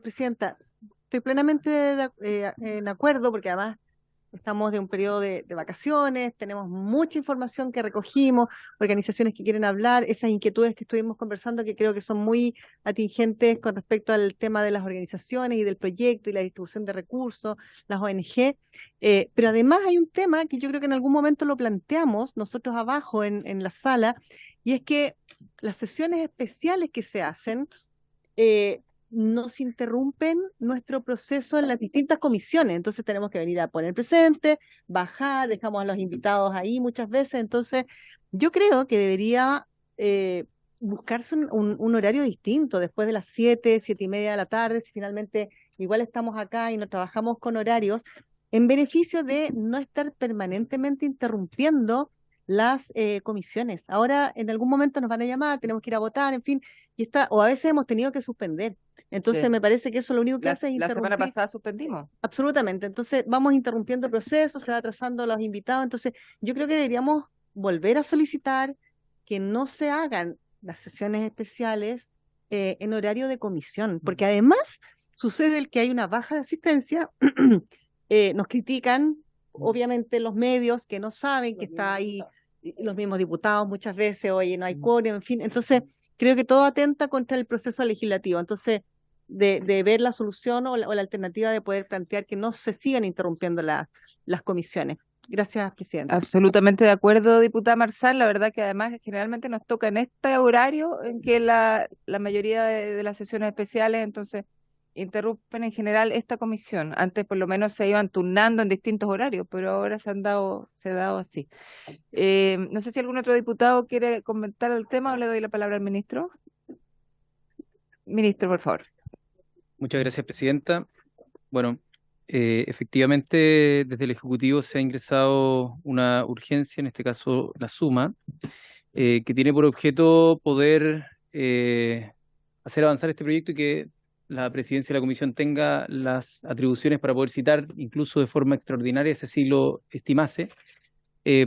Speaker 4: Presidenta. Estoy plenamente en acuerdo porque además estamos de un periodo de vacaciones, tenemos mucha información que recogimos, organizaciones que quieren hablar, esas inquietudes que estuvimos conversando que creo que son muy atingentes con respecto al tema de las organizaciones y del proyecto y la distribución de recursos, las ONG, pero además hay un tema que yo creo que en algún momento lo planteamos nosotros abajo en la sala, y es que las sesiones especiales que se hacen nos interrumpen nuestro proceso en las distintas comisiones. Entonces tenemos que venir a poner presente, bajar, dejamos a los invitados ahí muchas veces. Entonces yo creo que debería buscarse un horario distinto después de las 7, 7:30 de la tarde, si finalmente igual estamos acá y no trabajamos con horarios, en beneficio de no estar permanentemente interrumpiendo las comisiones. Ahora en algún momento nos van a llamar, tenemos que ir a votar, en fin, o a veces hemos tenido que suspender. Entonces
Speaker 1: Sí.
Speaker 4: me parece que eso lo único que hace es
Speaker 1: La semana
Speaker 4: interrumpir.
Speaker 1: pasada suspendimos.
Speaker 4: Absolutamente. Entonces vamos interrumpiendo el proceso, se va atrasando los invitados. Entonces yo creo que deberíamos volver a solicitar que no se hagan las sesiones especiales en horario de comisión, porque además sucede el que hay una baja de asistencia, nos critican, obviamente los medios que no saben que está ahí, y los mismos diputados muchas veces, oye, no hay quórum, en fin. Entonces creo que todo atenta contra el proceso legislativo. Entonces de ver la solución o la alternativa de poder plantear que no se sigan interrumpiendo las comisiones. Gracias, Presidenta.
Speaker 1: Absolutamente de acuerdo, diputada Marzán. La verdad que además generalmente nos toca en este horario en que la mayoría de las sesiones especiales entonces interrumpen en general esta comisión. Antes por lo menos se iban turnando en distintos horarios, pero ahora se ha dado así. No sé si algún otro diputado quiere comentar el tema o le doy la palabra al ministro. Ministro, por favor.
Speaker 12: Muchas gracias, Presidenta. Bueno, efectivamente, desde el Ejecutivo se ha ingresado una urgencia, en este caso la suma, que tiene por objeto poder hacer avanzar este proyecto y que la Presidencia de la Comisión tenga las atribuciones para poder citar, incluso de forma extraordinaria, si así lo estimase,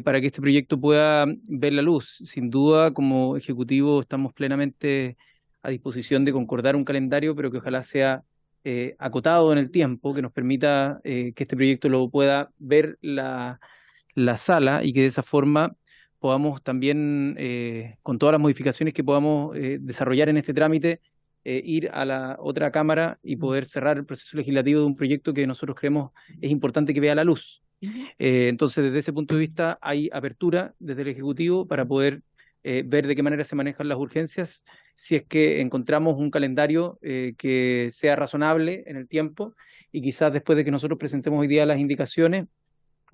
Speaker 12: para que este proyecto pueda ver la luz. Sin duda, como Ejecutivo estamos plenamente a disposición de concordar un calendario, pero que ojalá sea acotado en el tiempo, que nos permita que este proyecto lo pueda ver la sala y que de esa forma podamos también, con todas las modificaciones que podamos desarrollar en este trámite, ir a la otra Cámara y poder cerrar el proceso legislativo de un proyecto que nosotros creemos es importante que vea la luz. Entonces, desde ese punto de vista, hay apertura desde el Ejecutivo para poder ver de qué manera se manejan las urgencias, si es que encontramos un calendario que sea razonable en el tiempo y quizás después de que nosotros presentemos hoy día las indicaciones,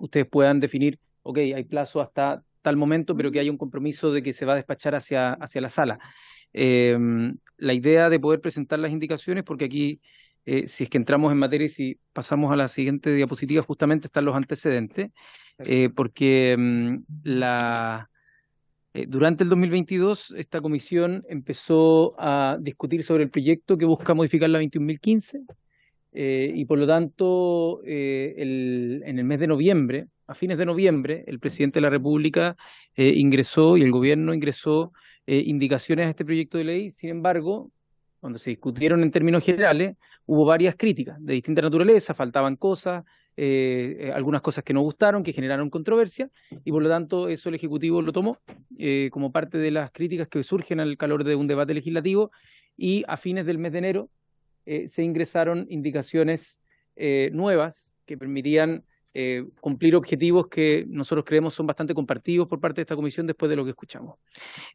Speaker 12: ustedes puedan definir, ok, hay plazo hasta tal momento, pero que haya un compromiso de que se va a despachar hacia la sala. La idea de poder presentar las indicaciones, porque aquí, si es que entramos en materia y si pasamos a la siguiente diapositiva, justamente están los antecedentes, porque durante el 2022 esta comisión empezó a discutir sobre el proyecto que busca modificar la 21.015 y por lo tanto en el mes de noviembre, a fines de noviembre, el presidente de la República ingresó y el gobierno ingresó indicaciones a este proyecto de ley. Sin embargo, cuando se discutieron en términos generales, hubo varias críticas de distinta naturaleza, faltaban cosas, algunas cosas que no gustaron, que generaron controversia, y por lo tanto eso el Ejecutivo lo tomó como parte de las críticas que surgen al calor de un debate legislativo, y a fines del mes de enero se ingresaron indicaciones nuevas que permitían cumplir objetivos que nosotros creemos son bastante compartidos por parte de esta comisión después de lo que escuchamos.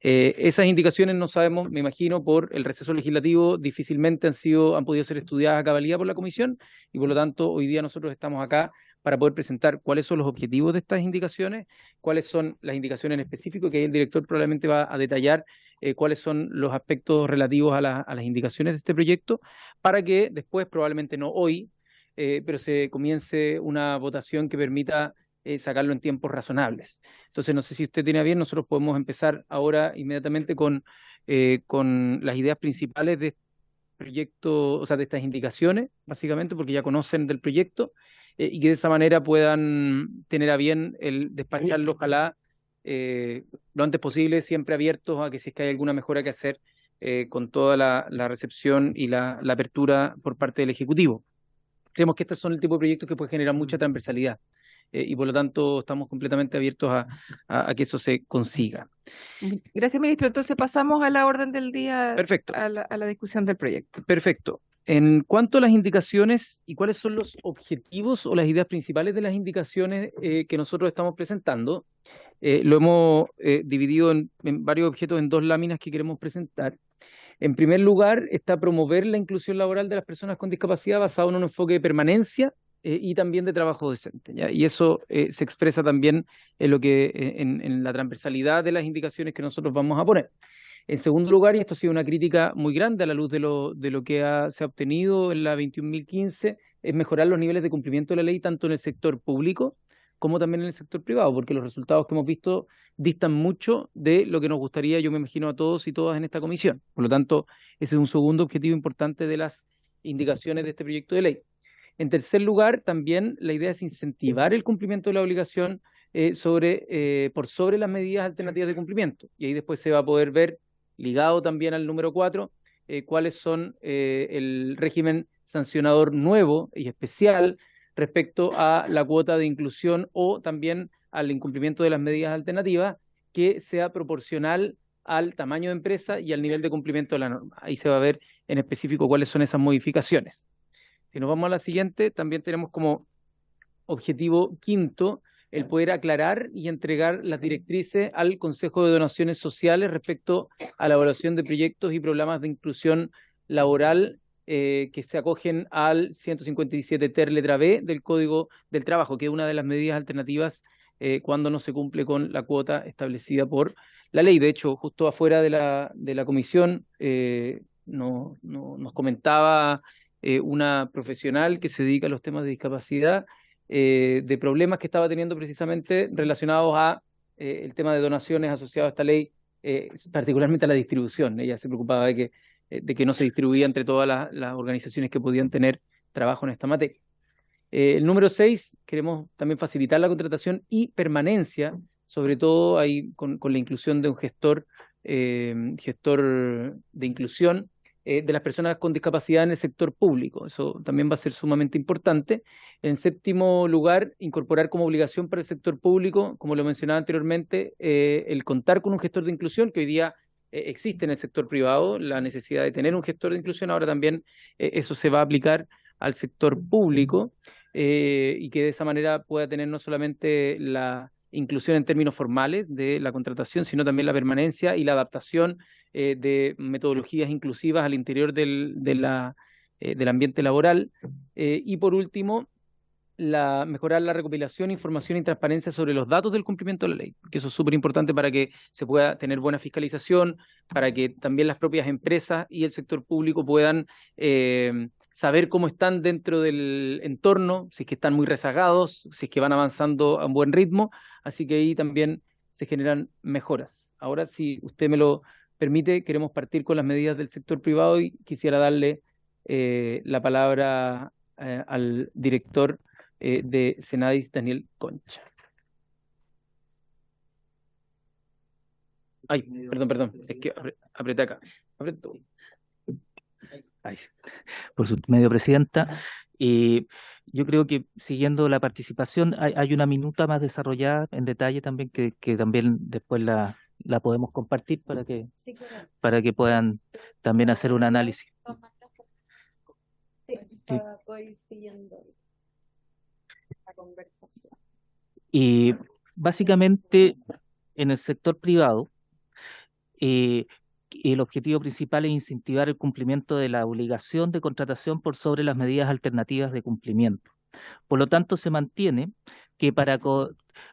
Speaker 12: Esas indicaciones no sabemos, me imagino, por el receso legislativo, difícilmente han podido ser estudiadas a cabalidad por la comisión, y por lo tanto hoy día nosotros estamos acá para poder presentar cuáles son los objetivos de estas indicaciones, cuáles son las indicaciones en específico, que ahí el director probablemente va a detallar cuáles son los aspectos relativos a las indicaciones de este proyecto, para que después, probablemente no hoy, pero se comience una votación que permita sacarlo en tiempos razonables. Entonces, no sé si usted tiene a bien, nosotros podemos empezar ahora inmediatamente con las ideas principales de este proyecto, o sea, de estas indicaciones, básicamente, porque ya conocen del proyecto, y que de esa manera puedan tener a bien el despacharlo, ojalá, lo antes posible, siempre abiertos a que si es que hay alguna mejora que hacer, con toda la recepción y la apertura por parte del Ejecutivo. Creemos que estos son el tipo de proyectos que puede generar mucha transversalidad y por lo tanto estamos completamente abiertos a que eso se consiga.
Speaker 1: Gracias, ministro. Entonces pasamos a la orden del día.
Speaker 12: Perfecto.
Speaker 1: A la discusión del proyecto.
Speaker 12: Perfecto. En cuanto a las indicaciones y cuáles son los objetivos o las ideas principales de las indicaciones que nosotros estamos presentando, lo hemos dividido en varios objetos en dos láminas que queremos presentar. En primer lugar, está promover la inclusión laboral de las personas con discapacidad basado en un enfoque de permanencia y también de trabajo decente, ¿ya? Y eso se expresa también en lo que en la transversalidad de las indicaciones que nosotros vamos a poner. En segundo lugar, y esto ha sido una crítica muy grande a la luz de lo que se ha obtenido en la 21.015, es mejorar los niveles de cumplimiento de la ley tanto en el sector público como también en el sector privado, porque los resultados que hemos visto distan mucho de lo que nos gustaría, yo me imagino, a todos y todas en esta comisión. Por lo tanto, ese es un segundo objetivo importante de las indicaciones de este proyecto de ley. En tercer lugar, también la idea es incentivar el cumplimiento de la obligación por sobre las medidas alternativas de cumplimiento. Y ahí después se va a poder ver, ligado también al número 4, cuáles son el régimen sancionador nuevo y especial respecto a la cuota de inclusión o también al incumplimiento de las medidas alternativas, que sea proporcional al tamaño de empresa y al nivel de cumplimiento de la norma. Ahí se va a ver en específico cuáles son esas modificaciones. Si nos vamos a la siguiente, también tenemos como objetivo quinto el poder aclarar y entregar las directrices al Consejo de Donaciones Sociales respecto a la evaluación de proyectos y programas de inclusión laboral que se acogen al 157 ter letra B del Código del Trabajo, que es una de las medidas alternativas cuando no se cumple con la cuota establecida por la ley. De hecho, justo afuera de la comisión nos comentaba una profesional que se dedica a los temas de discapacidad, de problemas que estaba teniendo precisamente relacionados a el tema de donaciones asociados a esta ley, particularmente a la distribución. Ella se preocupaba de que no se distribuía entre todas las organizaciones que podían tener trabajo en esta materia. El número 6, queremos también facilitar la contratación y permanencia, sobre todo ahí con la inclusión de un gestor de inclusión de las personas con discapacidad en el sector público. Eso también va a ser sumamente importante. En séptimo lugar, incorporar como obligación para el sector público, como lo mencionaba anteriormente, el contar con un gestor de inclusión, que hoy día existe en el sector privado, la necesidad de tener un gestor de inclusión. Ahora también eso se va a aplicar al sector público y que de esa manera pueda tener no solamente la inclusión en términos formales de la contratación, sino también la permanencia y la adaptación de metodologías inclusivas al interior del ambiente laboral. Y por último, mejorar la recopilación, información y transparencia sobre los datos del cumplimiento de la ley, porque eso es súper importante para que se pueda tener buena fiscalización, para que también las propias empresas y el sector público puedan saber cómo están dentro del entorno, si es que están muy rezagados, si es que van avanzando a un buen ritmo. Así que ahí también se generan mejoras. Ahora, si usted me lo permite, queremos partir con las medidas del sector privado y quisiera darle la palabra al director de Senadis, Daniel Concha. Ay, perdón, es que apreté acá.
Speaker 9: Ahí sí. Por su medio, presidenta. Yo creo que siguiendo la participación, hay una minuta más desarrollada en detalle también que también después la podemos compartir para que puedan también hacer un análisis.
Speaker 13: Voy siguiendo la conversación.
Speaker 9: Y básicamente en el sector privado, el objetivo principal es incentivar el cumplimiento de la obligación de contratación por sobre las medidas alternativas de cumplimiento. Por lo tanto, se mantiene que para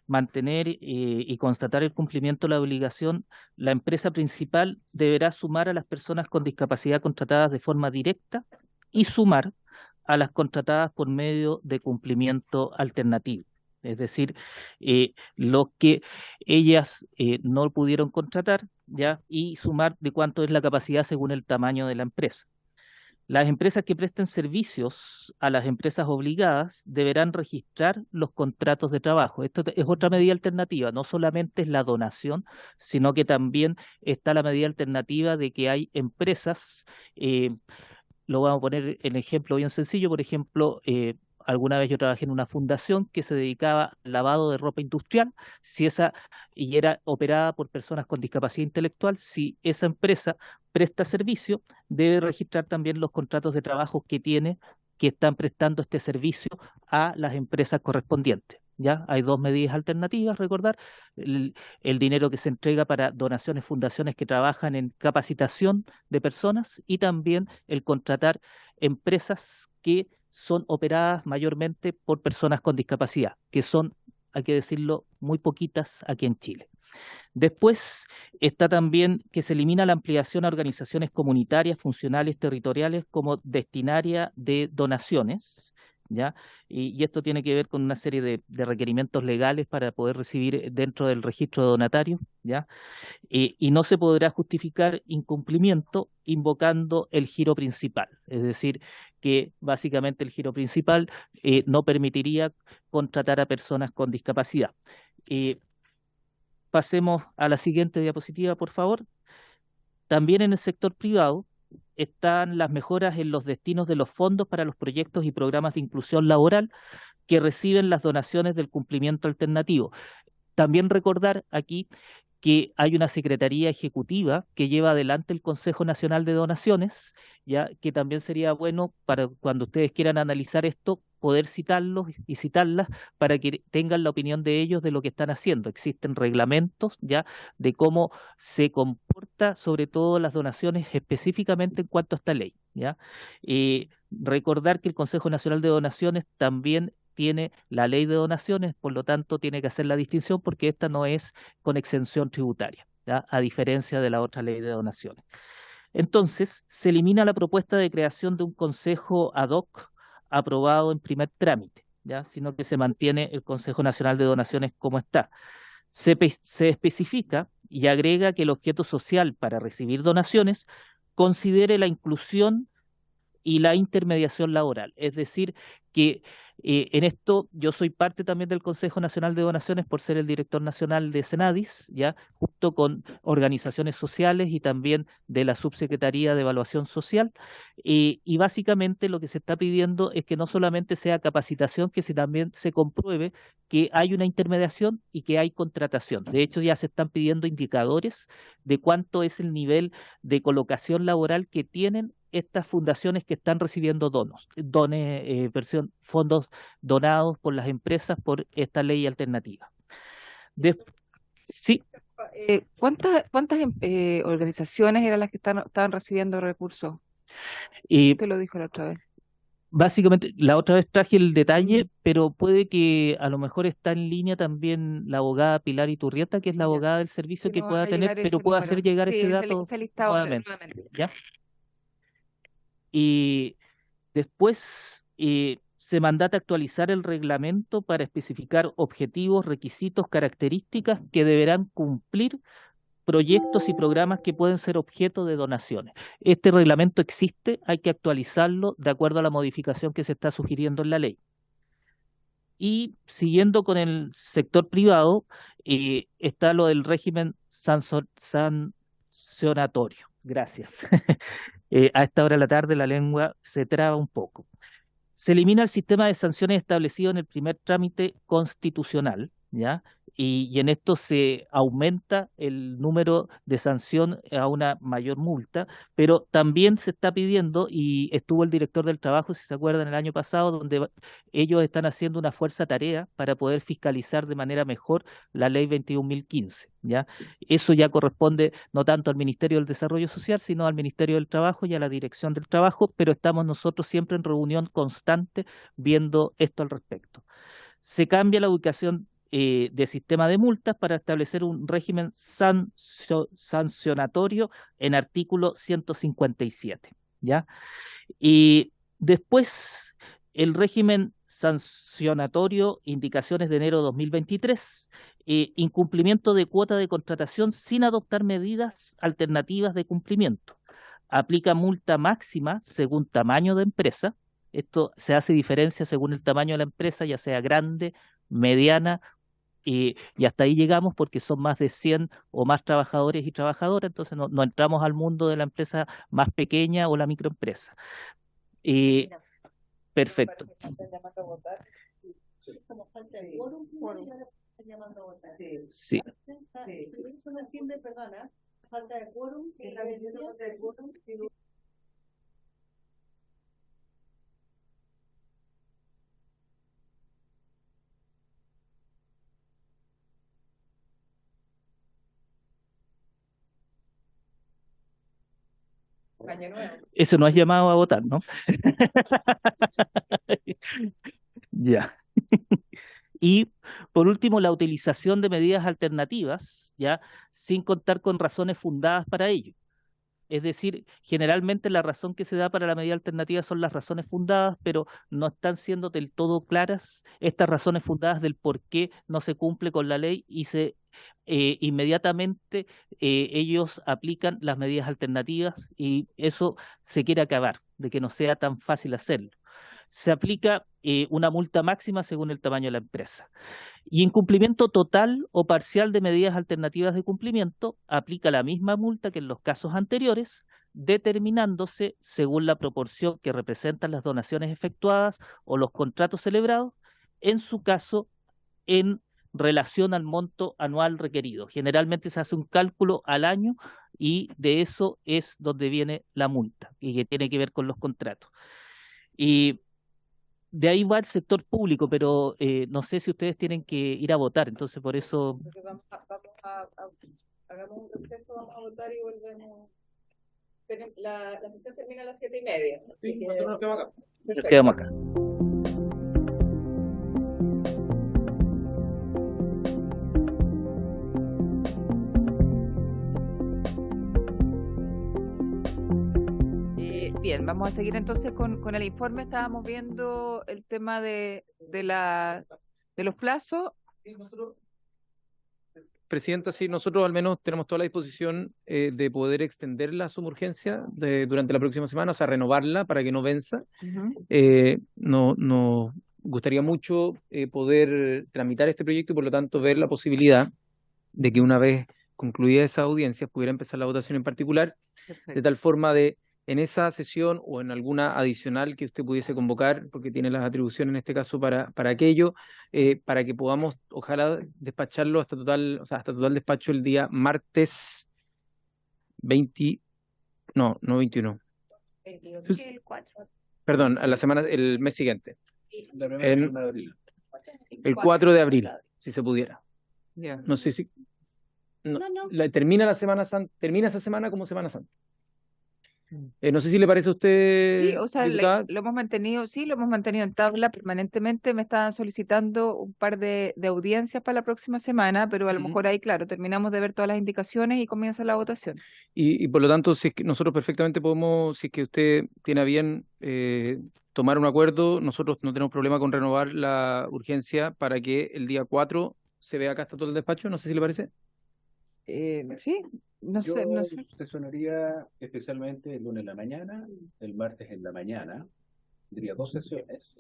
Speaker 9: mantener y constatar el cumplimiento de la obligación, la empresa principal deberá sumar a las personas con discapacidad contratadas de forma directa y sumar a las contratadas por medio de cumplimiento alternativo. Es decir, lo que ellas no pudieron contratar, ¿ya? Y sumar de cuánto es la capacidad según el tamaño de la empresa. Las empresas que presten servicios a las empresas obligadas deberán registrar los contratos de trabajo. Esto es otra medida alternativa, no solamente es la donación, sino que también está la medida alternativa de que hay empresas, lo vamos a poner en ejemplo bien sencillo, por ejemplo, alguna vez yo trabajé en una fundación que se dedicaba al lavado de ropa industrial, y era operada por personas con discapacidad intelectual. Si esa empresa presta servicio, debe registrar también los contratos de trabajo que están prestando este servicio a las empresas correspondientes. ¿ya? Hay dos medidas alternativas, recordar, el dinero que se entrega para donaciones, fundaciones que trabajan en capacitación de personas y también el contratar empresas que son operadas mayormente por personas con discapacidad, que son, hay que decirlo, muy poquitas aquí en Chile. Después está también que se elimina la ampliación a organizaciones comunitarias, funcionales, territoriales como destinaria de donaciones, ¿ya? Y esto tiene que ver con una serie de requerimientos legales para poder recibir dentro del registro de donatarios, ¿ya? Y no se podrá justificar incumplimiento invocando el giro principal, es decir, que básicamente el giro principal no permitiría contratar a personas con discapacidad. Pasemos a la siguiente diapositiva, por favor. También en el sector privado están las mejoras en los destinos de los fondos para los proyectos y programas de inclusión laboral que reciben las donaciones del cumplimiento alternativo. También recordar aquí que hay una secretaría ejecutiva que lleva adelante el Consejo Nacional de Donaciones, ya que también sería bueno para cuando ustedes quieran analizar esto, poder citarlos y citarlas para que tengan la opinión de ellos de lo que están haciendo. Existen reglamentos ya de cómo se comporta sobre todo las donaciones específicamente en cuanto a esta ley, ¿ya? Recordar que el Consejo Nacional de Donaciones también tiene la ley de donaciones, por lo tanto tiene que hacer la distinción porque esta no es con exención tributaria, ¿ya? A diferencia de la otra ley de donaciones. Entonces, se elimina la propuesta de creación de un consejo ad hoc aprobado en primer trámite, ¿ya? Sino que se mantiene el Consejo Nacional de Donaciones como está. Se especifica y agrega que el objeto social para recibir donaciones considere la inclusión y la intermediación laboral. Es decir, que en esto yo soy parte también del Consejo Nacional de Donaciones por ser el director nacional de Senadis, ya junto con organizaciones sociales y también de la Subsecretaría de Evaluación Social. Y básicamente lo que se está pidiendo es que no solamente sea capacitación, que también se compruebe que hay una intermediación y que hay contratación. De hecho, ya se están pidiendo indicadores de cuánto es el nivel de colocación laboral que tienen estas fundaciones que están recibiendo fondos donados por las empresas por esta ley alternativa. Sí.
Speaker 1: ¿Cuántas organizaciones eran las que estaban recibiendo recursos? Te lo dijo la otra vez.
Speaker 9: Básicamente, la otra vez traje el detalle, pero puede que a lo mejor está en línea también la abogada Pilar Iturrieta, que es la abogada del servicio que pueda tener, pero puede hacer llegar ese dato nuevamente. ¿Ya? Y después se mandata actualizar el reglamento para especificar objetivos, requisitos, características que deberán cumplir proyectos y programas que pueden ser objeto de donaciones. Este reglamento existe, hay que actualizarlo de acuerdo a la modificación que se está sugiriendo en la ley. Y siguiendo con el sector privado, está lo del régimen sancionatorio. Gracias. A esta hora de la tarde la lengua se traba un poco. Se elimina el sistema de sanciones establecido en el primer trámite constitucional, ¿ya? Y en esto se aumenta el número de sanción a una mayor multa, pero también se está pidiendo, y estuvo el director del trabajo, si se acuerdan, el año pasado, donde ellos están haciendo una fuerza tarea para poder fiscalizar de manera mejor la ley 21.015, ¿ya? Eso ya corresponde no tanto al Ministerio del Desarrollo Social, sino al Ministerio del Trabajo y a la Dirección del Trabajo, pero estamos nosotros siempre en reunión constante viendo esto al respecto. Se cambia la ubicación de sistema de multas para establecer un régimen sancionatorio en artículo 157, ¿ya? Y después el régimen sancionatorio, indicaciones de enero de 2023, incumplimiento de cuota de contratación sin adoptar medidas alternativas de cumplimiento. Aplica multa máxima según tamaño de empresa. Esto se hace diferencia según el tamaño de la empresa, ya sea grande, mediana, y hasta ahí llegamos porque son más de 100 o más trabajadores y trabajadoras, entonces no entramos al mundo de la empresa más pequeña o la microempresa. Perfecto. Sí.
Speaker 4: Eso no entiende, perdona, falta de quórum.
Speaker 1: Año nuevo.
Speaker 9: Eso no has llamado a votar, ¿no? Ya. Y por último, la utilización de medidas alternativas, ya, sin contar con razones fundadas para ello. Es decir, generalmente la razón que se da para la medida alternativa son las razones fundadas, pero no están siendo del todo claras estas razones fundadas del por qué no se cumple con la ley y inmediatamente ellos aplican las medidas alternativas y eso se quiere acabar, de que no sea tan fácil hacerlo. Se aplica una multa máxima según el tamaño de la empresa. Y incumplimiento total o parcial de medidas alternativas de cumplimiento aplica la misma multa que en los casos anteriores, determinándose según la proporción que representan las donaciones efectuadas o los contratos celebrados, en su caso, en relación al monto anual requerido. Generalmente se hace un cálculo al año y de eso es donde viene la multa y que tiene que ver con los contratos. Y de ahí va el sector público, pero no sé si ustedes tienen que ir a votar, entonces por eso...
Speaker 1: Hagamos un receso, vamos a votar y volvemos. La sesión termina a las 7:30.
Speaker 2: Sí, nosotros nos quedamos acá.
Speaker 9: Nos quedamos acá.
Speaker 1: Bien, vamos a seguir entonces con el informe. Estábamos viendo el tema de los plazos.
Speaker 12: Presidenta, sí, nosotros al menos tenemos toda la disposición de poder extender la suma urgencia durante la próxima semana, o sea, renovarla para que no venza. Nos gustaría mucho poder tramitar este proyecto y por lo tanto ver la posibilidad de que una vez concluida esa audiencia pudiera empezar la votación en particular, de tal forma de en esa sesión o en alguna adicional que usted pudiese convocar, porque tiene las atribuciones en este caso para aquello, para que podamos, ojalá, despacharlo hasta total despacho el día martes 20, no 21.
Speaker 11: El 4.
Speaker 12: Perdón, a la semana, el mes siguiente.
Speaker 2: La primera semana de abril.
Speaker 12: El 4 de abril, si se pudiera.
Speaker 1: Yeah.
Speaker 12: No sé si...
Speaker 11: No.
Speaker 12: Termina la Semana Santa, termina esa semana como Semana Santa. No sé si le parece a usted,
Speaker 1: Sí, o sea,
Speaker 12: diputada.
Speaker 1: lo hemos mantenido en tabla permanentemente. Me estaban solicitando un par de audiencias para la próxima semana, pero a lo mejor ahí, claro, terminamos de ver todas las indicaciones y comienza la votación.
Speaker 12: Y por lo tanto, si es que nosotros perfectamente podemos, si es que usted tiene a bien tomar un acuerdo, nosotros no tenemos problema con renovar la urgencia para que el día 4 se vea acá hasta todo el despacho, no sé si le parece.
Speaker 1: Sí, no sé.
Speaker 2: Sesionaría especialmente el lunes en la mañana, el martes en la mañana, tendría 2 sesiones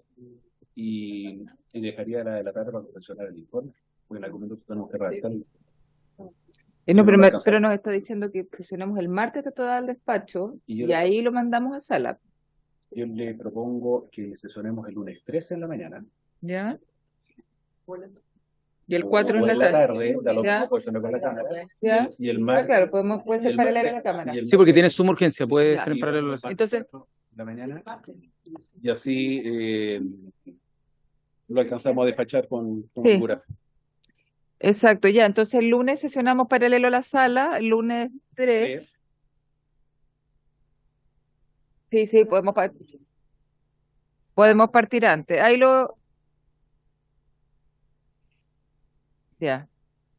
Speaker 2: y dejaría la de la tarde para confeccionar el informe, porque en algún momento tenemos que redactarlo.
Speaker 1: Pero nos está diciendo que sesionemos el martes de todo el despacho y ahí lo mandamos a sala.
Speaker 2: Yo le propongo que sesionemos el lunes 13 en la mañana.
Speaker 1: ¿Ya? Y el 4 en la tarde. ¿Ya?
Speaker 2: Y el martes.
Speaker 1: Claro, puede ser paralelo a la cámara.
Speaker 12: Sí, porque tiene suma urgencia, puede ser en paralelo a la
Speaker 1: Entonces,
Speaker 2: la mañana. Y así lo alcanzamos a despachar con figura.
Speaker 1: Exacto, ya. Entonces el lunes sesionamos paralelo a la sala, el lunes 3. Sí, podemos partir antes. Ahí Ya.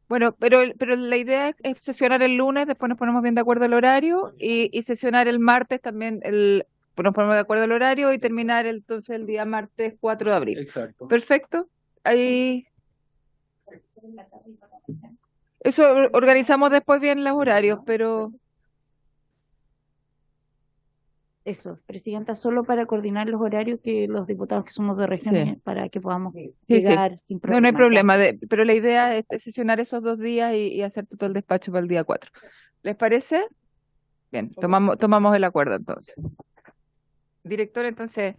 Speaker 1: Bueno, pero la idea es sesionar el lunes, después nos ponemos bien de acuerdo el horario y sesionar el martes también, pues nos ponemos de acuerdo el horario y terminar entonces el día martes 4 de abril.
Speaker 2: Exacto.
Speaker 1: Perfecto. Ahí. Eso organizamos después bien los horarios, pero...
Speaker 8: Eso, Presidenta, solo para coordinar los horarios que los diputados que somos de regiones, para que podamos llegar sin problema.
Speaker 1: No hay problema, pero la idea es sesionar esos 2 días y hacer todo el despacho para el día 4. ¿Les parece? Bien, tomamos el acuerdo entonces. Director, entonces,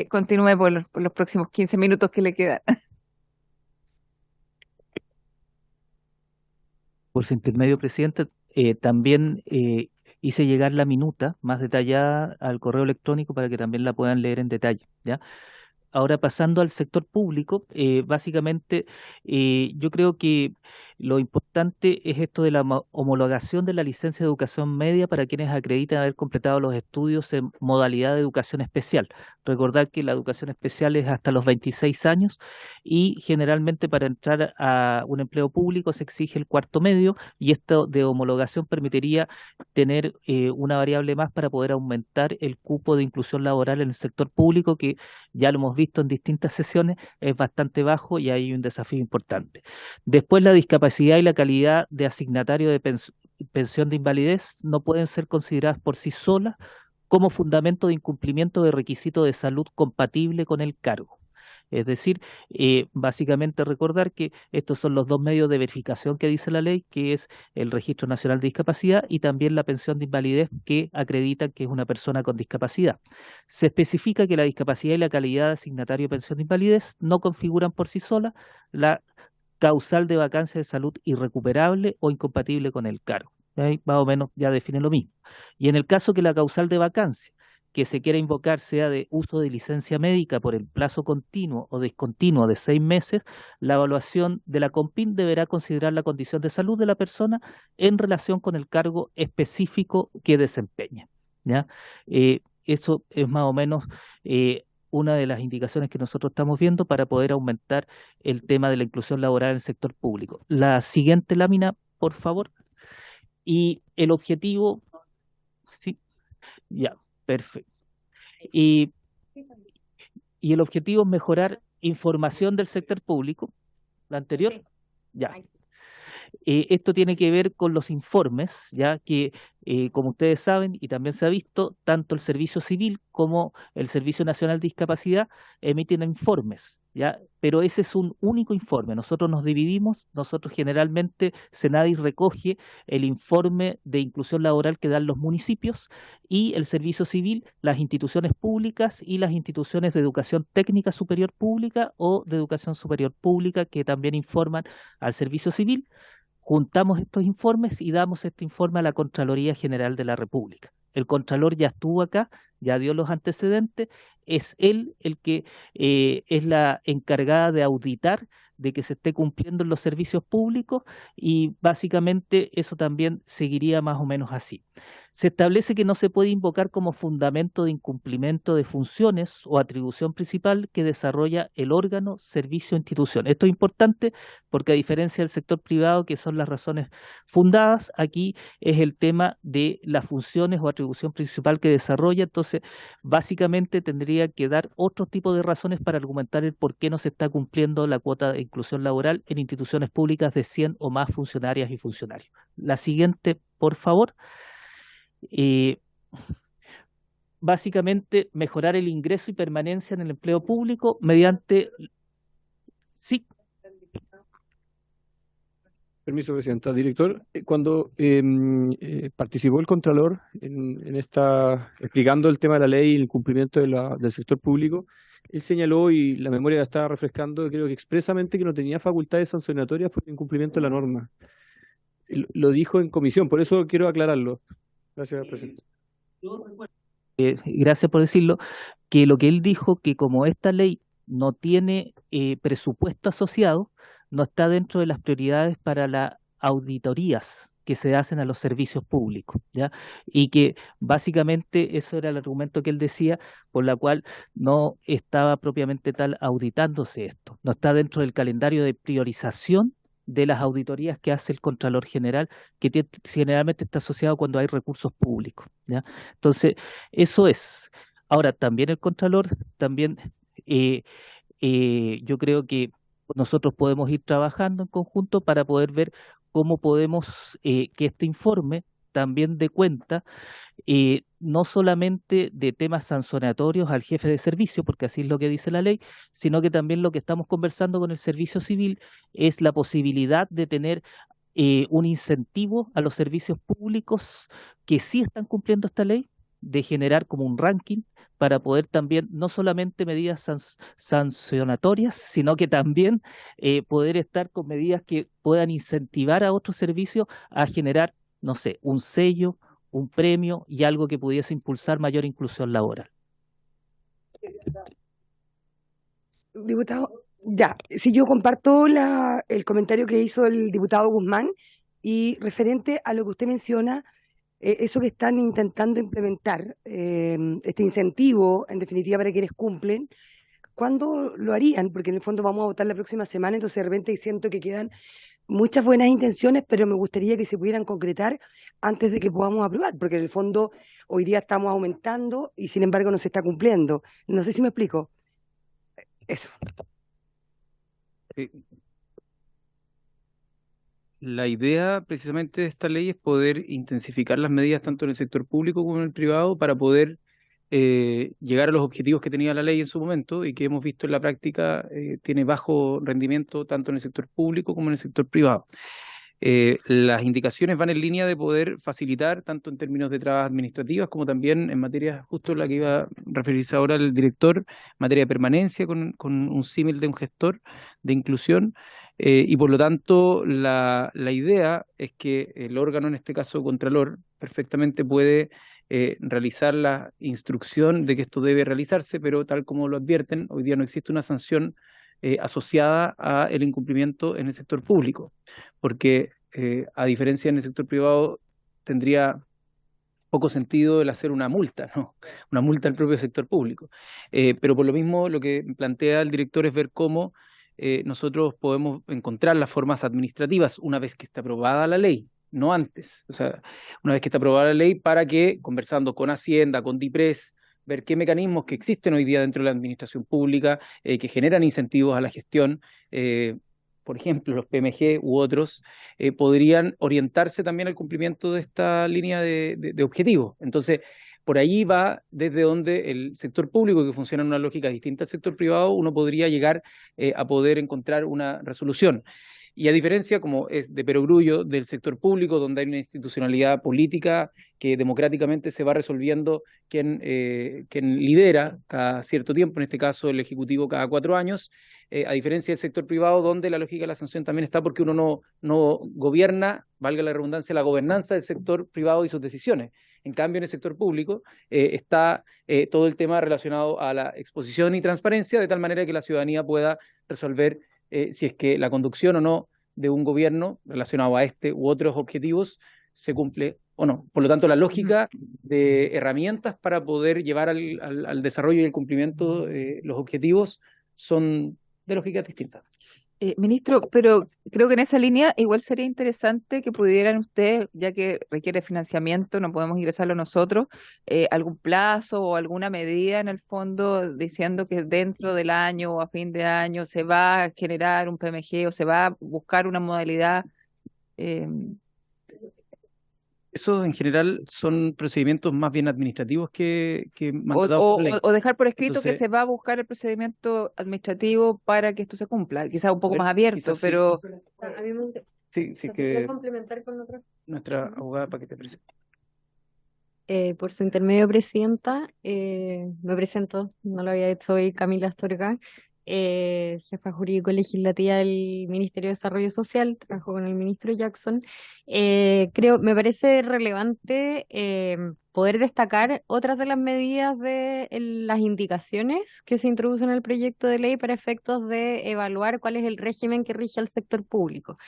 Speaker 1: continúe por los próximos 15 minutos que le quedan.
Speaker 9: Por su intermedio, Presidente, también hice llegar la minuta más detallada al correo electrónico para que también la puedan leer en detalle, ¿ya? Ahora pasando al sector público, básicamente yo creo que lo importante es esto de la homologación de la licencia de educación media para quienes acreditan haber completado los estudios en modalidad de educación especial. Recordar que la educación especial es hasta los 26 años y generalmente para entrar a un empleo público se exige el cuarto medio, y esto de homologación permitiría tener una variable más para poder aumentar el cupo de inclusión laboral en el sector público, que ya lo hemos visto en distintas sesiones, es bastante bajo y hay un desafío importante. Después, la discapacidad y la calidad de asignatario de pensión de invalidez no pueden ser consideradas por sí solas como fundamento de incumplimiento de requisito de salud compatible con el cargo. Es decir, básicamente recordar que estos son los dos medios de verificación que dice la ley, que es el Registro Nacional de Discapacidad y también la pensión de invalidez, que acredita que es una persona con discapacidad. Se especifica que la discapacidad y la calidad de asignatario de pensión de invalidez no configuran por sí solas la causal de vacancia de salud irrecuperable o incompatible con el cargo. Ahí más o menos ya define lo mismo. Y en el caso que la causal de vacancia que se quiera invocar sea de uso de licencia médica por el plazo continuo o discontinuo de 6 meses, la evaluación de la COMPIN deberá considerar la condición de salud de la persona en relación con el cargo específico que desempeña, ¿ya? Eso es más o menos una de las indicaciones que nosotros estamos viendo para poder aumentar el tema de la inclusión laboral en el sector público. La siguiente lámina, por favor. Y el objetivo, sí, ya, perfecto. Y el objetivo es mejorar información del sector público. ¿La anterior? Ya. Esto tiene que ver con los informes, ya que, como ustedes saben, y también se ha visto, tanto el Servicio Civil como el Servicio Nacional de Discapacidad emiten informes, ¿ya? Pero ese es un único informe. Nosotros nos dividimos, nosotros generalmente, Senadis recoge el informe de inclusión laboral que dan los municipios, y el Servicio Civil, las instituciones públicas y las instituciones de educación técnica superior pública o de educación superior pública, que también informan al Servicio Civil. Juntamos estos informes y damos este informe a la Contraloría General de la República. El Contralor ya estuvo acá, ya dio los antecedentes, es él el que es la encargada de auditar de que se esté cumpliendo en los servicios públicos, y básicamente eso también seguiría más o menos así. Se establece que no se puede invocar como fundamento de incumplimiento de funciones o atribución principal que desarrolla el órgano, servicio o institución. Esto es importante porque, a diferencia del sector privado, que son las razones fundadas, aquí es el tema de las funciones o atribución principal que desarrolla. Entonces, básicamente tendría que dar otro tipo de razones para argumentar el por qué no se está cumpliendo la cuota de inclusión laboral en instituciones públicas de 100 o más funcionarias y funcionarios. La siguiente, por favor. Básicamente, mejorar el ingreso y permanencia en el empleo público mediante... Sí.
Speaker 6: Permiso, Presidenta. Director, cuando participó el Contralor en esta, explicando el tema de la ley y el cumplimiento del sector público, él señaló, y la memoria la estaba refrescando, creo que expresamente, que no tenía facultades sancionatorias por incumplimiento de la norma. Lo dijo en comisión, por eso quiero aclararlo. Gracias, Presidente.
Speaker 9: Gracias por decirlo, que lo que él dijo, que como esta ley no tiene presupuesto asociado, no está dentro de las prioridades para las auditorías que se hacen a los servicios públicos, ¿ya? Y que básicamente eso era el argumento que él decía, por la cual no estaba propiamente tal auditándose esto. No está dentro del calendario de priorización de las auditorías que hace el Contralor General, que generalmente está asociado cuando hay recursos públicos, ¿ya? Entonces, eso es. Ahora, también el Contralor, también yo creo que nosotros podemos ir trabajando en conjunto para poder ver cómo podemos que este informe también dé cuenta no solamente de temas sancionatorios al jefe de servicio, porque así es lo que dice la ley, sino que también lo que estamos conversando con el Servicio Civil es la posibilidad de tener un incentivo a los servicios públicos que sí están cumpliendo esta ley, de generar como un ranking para poder también, no solamente medidas sancionatorias, sino que también poder estar con medidas que puedan incentivar a otros servicios a generar, no sé, un sello, un premio y algo que pudiese impulsar mayor inclusión laboral.
Speaker 14: Diputado, Ya, sí, yo comparto el comentario que hizo el diputado Guzmán y referente a lo que usted menciona, eso que están intentando implementar, este incentivo, en definitiva, para quienes cumplen, ¿cuándo lo harían? Porque en el fondo vamos a votar la próxima semana, entonces de repente siento que quedan muchas buenas intenciones, pero me gustaría que se pudieran concretar antes de que podamos aprobar, porque en el fondo hoy día estamos aumentando y sin embargo no se está cumpliendo. No sé si me explico. Eso.
Speaker 12: La idea precisamente de esta ley es poder intensificar las medidas tanto en el sector público como en el privado para poder llegar a los objetivos que tenía la ley en su momento y que hemos visto en la práctica tiene bajo rendimiento tanto en el sector público como en el sector privado. Las indicaciones van en línea de poder facilitar tanto en términos de trabas administrativas como también en materia, justo la que iba a referirse ahora el director, materia de permanencia con un símil de un gestor de inclusión. Y por lo tanto la idea es que el órgano, en este caso Contralor, perfectamente puede realizar la instrucción de que esto debe realizarse, pero tal como lo advierten, hoy día no existe una sanción asociada a el incumplimiento en el sector público, porque a diferencia en el sector privado tendría poco sentido el hacer una multa, ¿no? Una multa al propio sector público. Pero por lo mismo lo que plantea el director es ver cómo nosotros podemos encontrar las formas administrativas una vez que está aprobada la ley, no antes. O sea, una vez que está aprobada la ley, para que, conversando con Hacienda, con DIPRES, ver qué mecanismos que existen hoy día dentro de la administración pública que generan incentivos a la gestión, por ejemplo, los PMG u otros, podrían orientarse también al cumplimiento de esta línea de objetivos. Entonces, por ahí va desde donde el sector público, que funciona en una lógica distinta al sector privado, uno podría llegar a poder encontrar una resolución. Y a diferencia, como es de perogrullo, del sector público, donde hay una institucionalidad política que democráticamente se va resolviendo quien lidera cada cierto tiempo, en este caso el Ejecutivo cada 4 años, a diferencia del sector privado, donde la lógica de la sanción también está porque uno no gobierna, valga la redundancia, la gobernanza del sector privado y sus decisiones. En cambio, en el sector público está todo el tema relacionado a la exposición y transparencia, de tal manera que la ciudadanía pueda resolver si es que la conducción o no de un gobierno relacionado a este u otros objetivos se cumple o no. Por lo tanto, la lógica de herramientas para poder llevar al desarrollo y el cumplimiento los objetivos son de lógicas distintas.
Speaker 1: Ministro, pero creo que en esa línea igual sería interesante que pudieran ustedes, ya que requiere financiamiento, no podemos ingresarlo nosotros, algún plazo o alguna medida en el fondo diciendo que dentro del año o a fin de año se va a generar un PMG o se va a buscar una modalidad.
Speaker 12: Eso en general son procedimientos más bien administrativos que mandados por ley.
Speaker 1: O dejar por escrito
Speaker 12: Entonces,
Speaker 1: que se va a buscar el procedimiento administrativo para que esto se cumpla, quizás un poco más abierto,
Speaker 12: quizás sí.
Speaker 1: pero
Speaker 13: A mí me gusta
Speaker 12: Sí, que
Speaker 13: complementar con otra.
Speaker 12: nuestra abogada para que te presente.
Speaker 13: Por su intermedio, presidenta, me presento, no lo había hecho hoy, Camila Astorga, jefa jurídico-legislativa del Ministerio de Desarrollo Social, trabajo con el ministro Jackson. Me parece relevante poder destacar otras de las medidas de las indicaciones que se introducen en el proyecto de ley para efectos de evaluar cuál es el régimen que rige al sector público.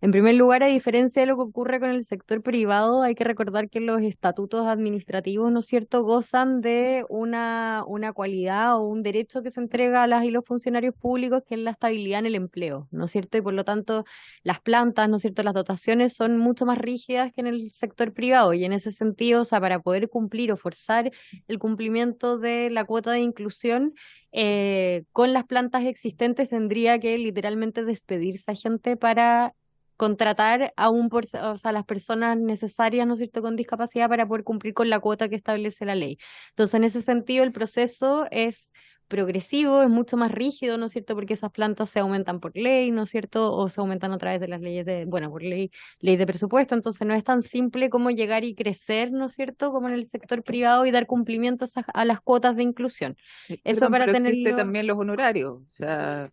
Speaker 13: En primer lugar, a diferencia de lo que ocurre con el sector privado, hay que recordar que los estatutos administrativos, ¿no es cierto?, gozan de una cualidad o un derecho que se entrega a las y los funcionarios públicos, que es la estabilidad en el empleo, ¿no es cierto? Y por lo tanto, las plantas, ¿no es cierto?, las dotaciones son mucho más rígidas que en el sector privado. Y en ese sentido, o sea, para poder cumplir o forzar el cumplimiento de la cuota de inclusión, con las plantas existentes tendría que literalmente despedirse a gente para contratar a las personas necesarias, ¿no es cierto?, con discapacidad para poder cumplir con la cuota que establece la ley. Entonces, en ese sentido, el proceso es progresivo, es mucho más rígido, ¿no es cierto?, porque esas plantas se aumentan por ley, ¿no es cierto?, o se aumentan a través de las leyes por ley de presupuesto. Entonces no es tan simple como llegar y crecer, ¿no es cierto?, como en el sector privado y dar cumplimiento a las cuotas de inclusión. Eso
Speaker 1: perdón,
Speaker 13: para
Speaker 1: pero existe
Speaker 13: tenerlo.
Speaker 1: también los honorarios, o sea,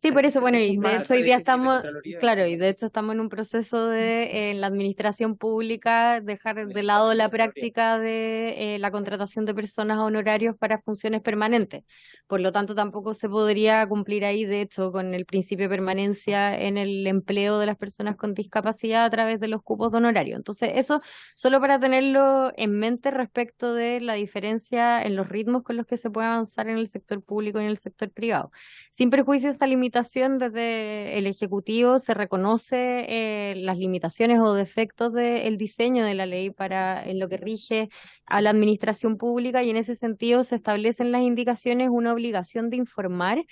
Speaker 13: Sí, por eso, bueno, y de
Speaker 1: más
Speaker 13: hecho hoy día
Speaker 1: pareja que la
Speaker 13: estamos,
Speaker 1: Contraloría.
Speaker 13: claro, y de hecho estamos en un proceso de, en la administración pública, dejar de lado la práctica de la contratación de personas a honorarios para funciones permanentes. Por lo tanto, tampoco se podría cumplir ahí, de hecho, con el principio de permanencia en el empleo de las personas con discapacidad a través de los cupos de honorario. Entonces, eso solo para tenerlo en mente respecto de la diferencia en los ritmos con los que se puede avanzar en el sector público y en el sector privado. Sin perjuicio de esa limitación, desde el Ejecutivo se reconoce las limitaciones o defectos del diseño de la ley para en lo que rige a la administración pública, y en ese sentido se establecen las indicaciones una obligación de informar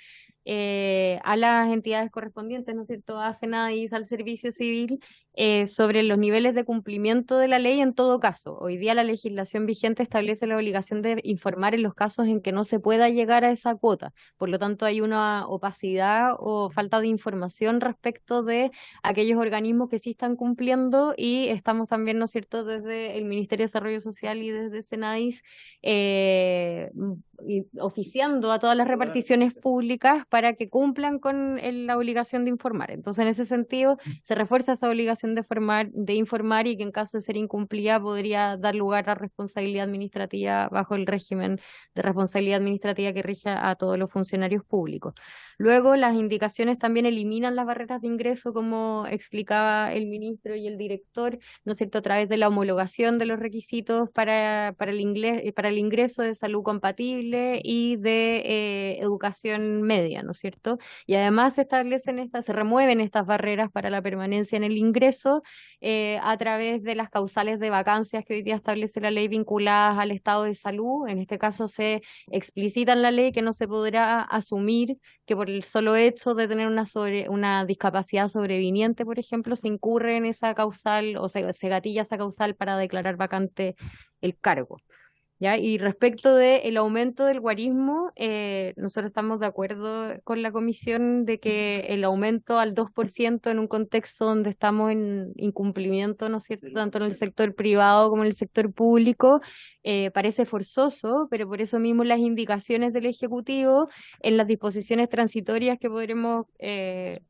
Speaker 13: a las entidades correspondientes, ¿no es cierto?, a SENADIS, al Servicio Civil, sobre los niveles de cumplimiento de la ley en todo caso. Hoy día la legislación vigente establece la obligación de informar en los casos en que no se pueda llegar a esa cuota. Por lo tanto, hay una opacidad o falta de información respecto de aquellos organismos que sí están cumpliendo, y estamos también, ¿no es cierto?, desde el Ministerio de Desarrollo Social y desde SENADIS oficiando a todas las reparticiones públicas para que cumplan con la obligación de informar. Entonces, en ese sentido, se refuerza esa obligación de informar, y que en caso de ser incumplida podría dar lugar a responsabilidad administrativa bajo el régimen de responsabilidad administrativa que rige a todos los funcionarios públicos. Luego, las indicaciones también eliminan las barreras de ingreso, como explicaba el ministro y el director, ¿no es cierto?, a través de la homologación de los requisitos para el ingreso de salud compatible y de educación media, ¿no es cierto? Y además se remueven estas barreras para la permanencia en el ingreso a través de las causales de vacancias que hoy día establece la ley vinculadas al estado de salud. En este caso se explicita en la ley que no se podrá asumir que por el solo hecho de tener una discapacidad sobreviniente, por ejemplo, se incurre en esa causal, o se gatilla esa causal para declarar vacante el cargo. ¿Ya? Y respecto del aumento del guarismo, nosotros estamos de acuerdo con la comisión de que el aumento al 2% en un contexto donde estamos en incumplimiento, ¿no es cierto?, tanto en el sector privado como en el sector público, parece forzoso, pero por eso mismo las indicaciones del Ejecutivo en las disposiciones transitorias que podremos,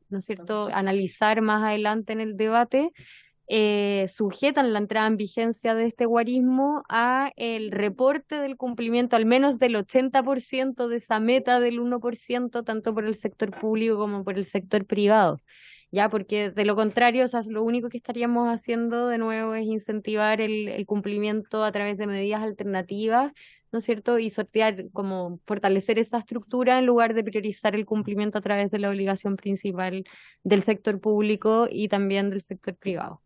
Speaker 13: ¿no es cierto?, analizar más adelante en el debate, sujetan la entrada en vigencia de este guarismo a el reporte del cumplimiento al menos del 80% de esa meta del 1%, tanto por el sector público como por el sector privado. Ya, porque de lo contrario, o sea, lo único que estaríamos haciendo de nuevo es incentivar el cumplimiento a través de medidas alternativas, ¿no es cierto?, y sortear, como fortalecer esa estructura en lugar de priorizar el cumplimiento a través de la obligación principal del sector público y también del sector privado.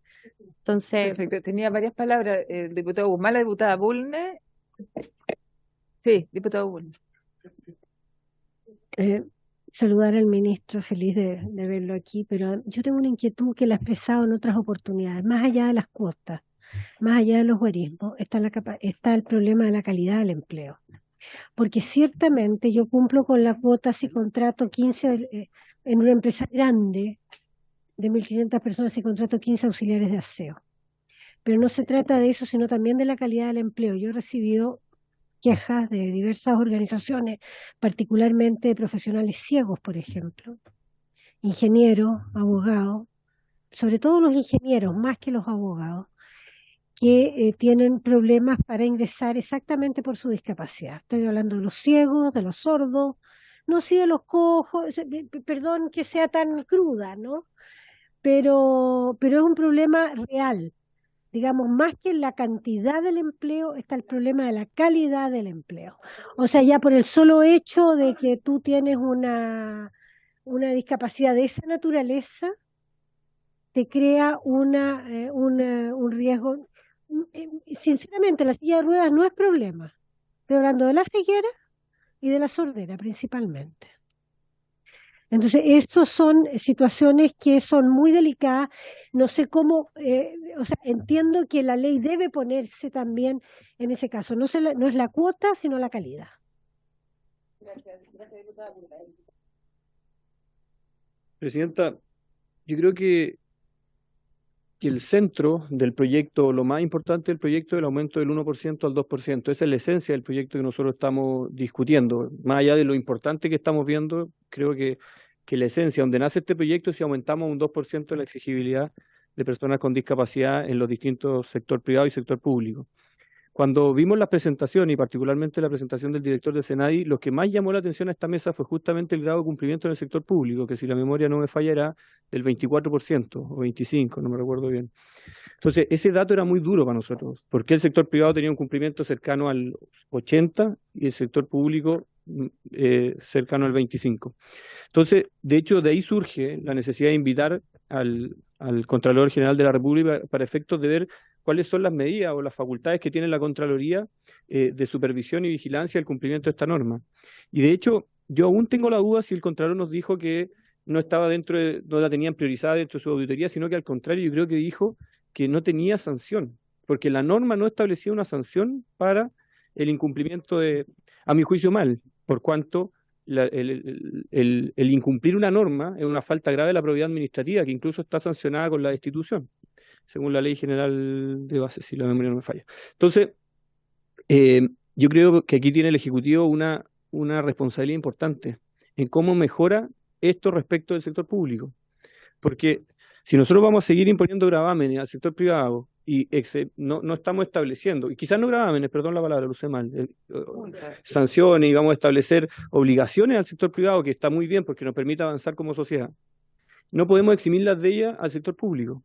Speaker 13: Entonces,
Speaker 1: Perfecto, tenía varias palabras. El diputado Guzmán, la diputada Bulnes. Sí, diputado Bulnes.
Speaker 7: Saludar al ministro, feliz de verlo aquí, pero yo tengo una inquietud que la he expresado en otras oportunidades. Más allá de las cuotas, más allá de los guarismos, está el problema de la calidad del empleo. Porque ciertamente yo cumplo con la cuota si contrato 15 en una empresa grande de 1.500 personas, si contrato 15 auxiliares de aseo. Pero no se trata de eso, sino también de la calidad del empleo. Yo he recibido quejas de diversas organizaciones, particularmente de profesionales ciegos, por ejemplo, ingenieros, abogados, sobre todo los ingenieros, más que los abogados, que tienen problemas para ingresar exactamente por su discapacidad. Estoy hablando de los ciegos, de los sordos, no sí de los cojos, perdón que sea tan cruda, ¿no? Pero es un problema real. Digamos, más que en la cantidad del empleo, está el problema de la calidad del empleo. O sea, ya por el solo hecho de que tú tienes una discapacidad de esa naturaleza, te crea un riesgo. Sinceramente, la silla de ruedas no es problema. Estoy hablando de la ceguera y de la sordera principalmente. Entonces, estas son situaciones que son muy delicadas. No sé cómo, o sea, entiendo que la ley debe ponerse también en ese caso. No es la cuota, sino la calidad.
Speaker 1: Gracias, diputada.
Speaker 6: Presidenta, yo creo que el centro del proyecto, lo más importante del proyecto es el aumento del 1% al 2%. Esa es la esencia del proyecto que nosotros estamos discutiendo. Más allá de lo importante que estamos viendo, creo que que la esencia donde nace este proyecto es si aumentamos un 2% la exigibilidad de personas con discapacidad en los distintos sector privado y sector público. Cuando vimos la presentación, y particularmente la presentación del director de SENADI, lo que más llamó la atención a esta mesa fue justamente el grado de cumplimiento en el sector público, que si la memoria no me falla era del 24% o 25%, no me recuerdo bien. Entonces, ese dato era muy duro para nosotros, porque el sector privado tenía un cumplimiento cercano al 80% y el sector público cercano al 25%. Entonces, de hecho, de ahí surge la necesidad de invitar al Contralor General de la República para efectos de ver cuáles son las medidas o las facultades que tiene la Contraloría de supervisión y vigilancia del cumplimiento de esta norma. Y de hecho, yo aún tengo la duda si el Contralor nos dijo que no estaba no la tenían priorizada dentro de su auditoría, sino que al contrario, yo creo que dijo que no tenía sanción, porque la norma no establecía una sanción para el incumplimiento a mi juicio mal, por cuanto el incumplir una norma es una falta grave de la probidad administrativa, que incluso está sancionada con la destitución, según la Ley General de Bases, si la memoria no me falla. Entonces, yo creo que aquí tiene el Ejecutivo una responsabilidad importante en cómo mejora esto respecto del sector público. Porque si nosotros vamos a seguir imponiendo gravámenes al sector privado y no estamos estableciendo, y quizás no gravámenes, perdón la palabra, lo usé mal, sanciones, y vamos a establecer obligaciones al sector privado, que está muy bien porque nos permite avanzar como sociedad, no podemos eximirlas de ellas al sector público.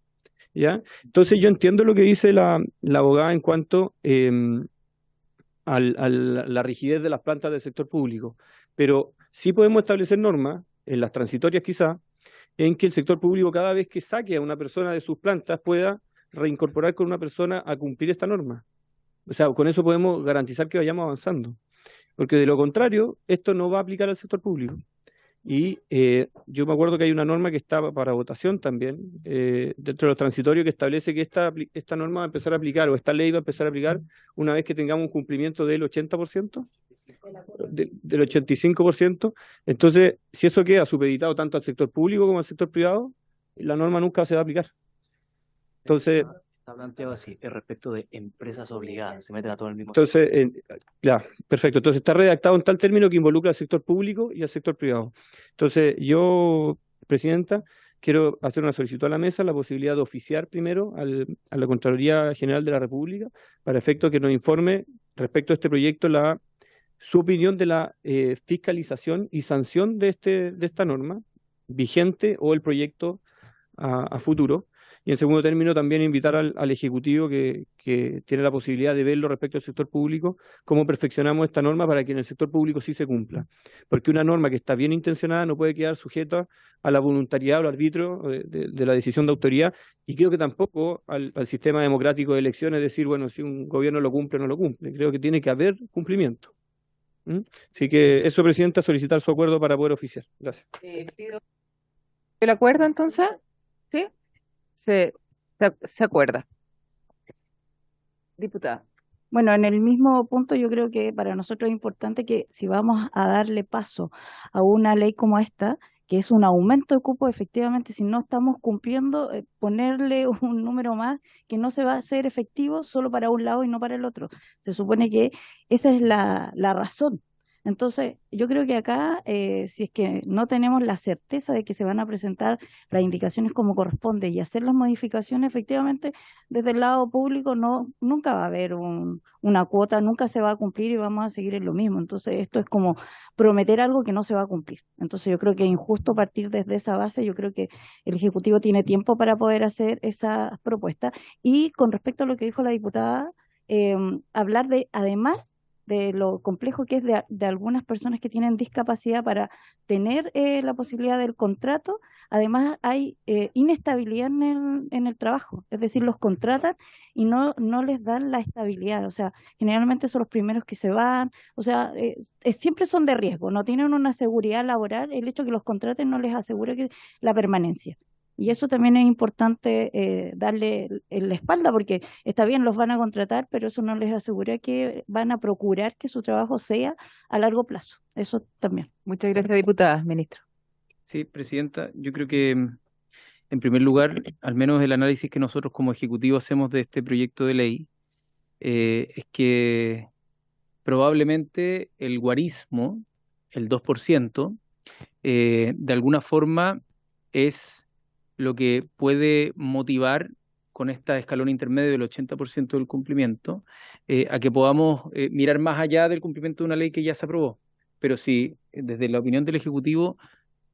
Speaker 6: ¿Ya? Entonces yo entiendo lo que dice la abogada en cuanto a la rigidez de las plantas del sector público, pero sí podemos establecer normas, en las transitorias quizá, en que el sector público cada vez que saque a una persona de sus plantas pueda reincorporar con una persona a cumplir esta norma. O sea, con eso podemos garantizar que vayamos avanzando, porque de lo contrario, esto no va a aplicar al sector público. Y yo me acuerdo que hay una norma que está para votación también, dentro de los transitorios, que establece que esta norma va a empezar a aplicar, o esta ley va a empezar a aplicar una vez que tengamos un cumplimiento del 80%, del 85%. Entonces, si eso queda supeditado tanto al sector público como al sector privado, la norma nunca se va a aplicar. Entonces...
Speaker 9: Está planteado así, es respecto de empresas obligadas, se meten a todo el mismo
Speaker 6: Entonces, claro, perfecto. Entonces está redactado en tal término que involucra al sector público y al sector privado. Entonces, yo, Presidenta, quiero hacer una solicitud a la mesa, la posibilidad de oficiar primero a la Contraloría General de la República, para efecto que nos informe respecto a este proyecto su opinión de la fiscalización y sanción de esta norma vigente o el proyecto a futuro. Y en segundo término también invitar al Ejecutivo que tiene la posibilidad de verlo respecto al sector público, cómo perfeccionamos esta norma para que en el sector público sí se cumpla. Porque una norma que está bien intencionada no puede quedar sujeta a la voluntariedad o al arbitrio de la decisión de autoridad, y creo que tampoco al sistema democrático de elecciones, decir, bueno, si un gobierno lo cumple o no lo cumple. Creo que tiene que haber cumplimiento. Así que eso, Presidenta, solicitar su acuerdo para poder oficiar. Gracias.
Speaker 1: Pido el acuerdo entonces, ¿sí? Se acuerda. Diputada.
Speaker 15: Bueno, en el mismo punto yo creo que para nosotros es importante que si vamos a darle paso a una ley como esta, que es un aumento de cupo, efectivamente, si no estamos cumpliendo, ponerle un número más que no se va a hacer efectivo solo para un lado y no para el otro. Se supone que esa es la razón. Entonces, yo creo que acá, si es que no tenemos la certeza de que se van a presentar las indicaciones como corresponde y hacer las modificaciones, efectivamente, desde el lado público nunca va a haber una cuota, nunca se va a cumplir y vamos a seguir en lo mismo. Entonces, esto es como prometer algo que no se va a cumplir. Entonces, yo creo que es injusto partir desde esa base. Yo creo que el Ejecutivo tiene tiempo para poder hacer esa propuesta. Y con respecto a lo que dijo la diputada, hablar además de lo complejo que es de algunas personas que tienen discapacidad para tener la posibilidad del contrato. Además hay inestabilidad en el trabajo, es decir, los contratan y no les dan la estabilidad. O sea, generalmente son los primeros que se van, o sea, siempre son de riesgo, no tienen una seguridad laboral. El hecho de que los contraten no les asegura la permanencia. Y eso también es importante darle la espalda, porque está bien, los van a contratar, pero eso no les asegura que van a procurar que su trabajo sea a largo plazo. Eso también.
Speaker 1: Muchas gracias, diputada. Ministro.
Speaker 12: Sí, Presidenta, yo creo que en primer lugar, al menos el análisis que nosotros como Ejecutivo hacemos de este proyecto de ley es que probablemente el guarismo, el 2%, de alguna forma es lo que puede motivar con este escalón intermedio del 80% del cumplimiento, a que podamos mirar más allá del cumplimiento de una ley que ya se aprobó. Pero si, desde la opinión del Ejecutivo,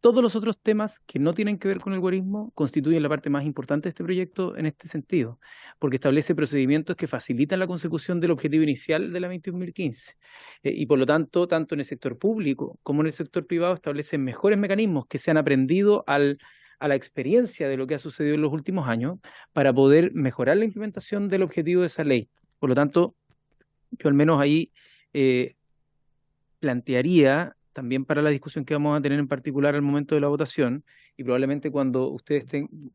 Speaker 12: todos los otros temas que no tienen que ver con el guarismo constituyen la parte más importante de este proyecto en este sentido, porque establece procedimientos que facilitan la consecución del objetivo inicial de la 21.015. Y por lo tanto, tanto en el sector público como en el sector privado establecen mejores mecanismos que se han aprendido a la experiencia de lo que ha sucedido en los últimos años para poder mejorar la implementación del objetivo de esa ley. Por lo tanto, yo al menos ahí plantearía también para la discusión que vamos a tener en particular al momento de la votación, y probablemente cuando ustedes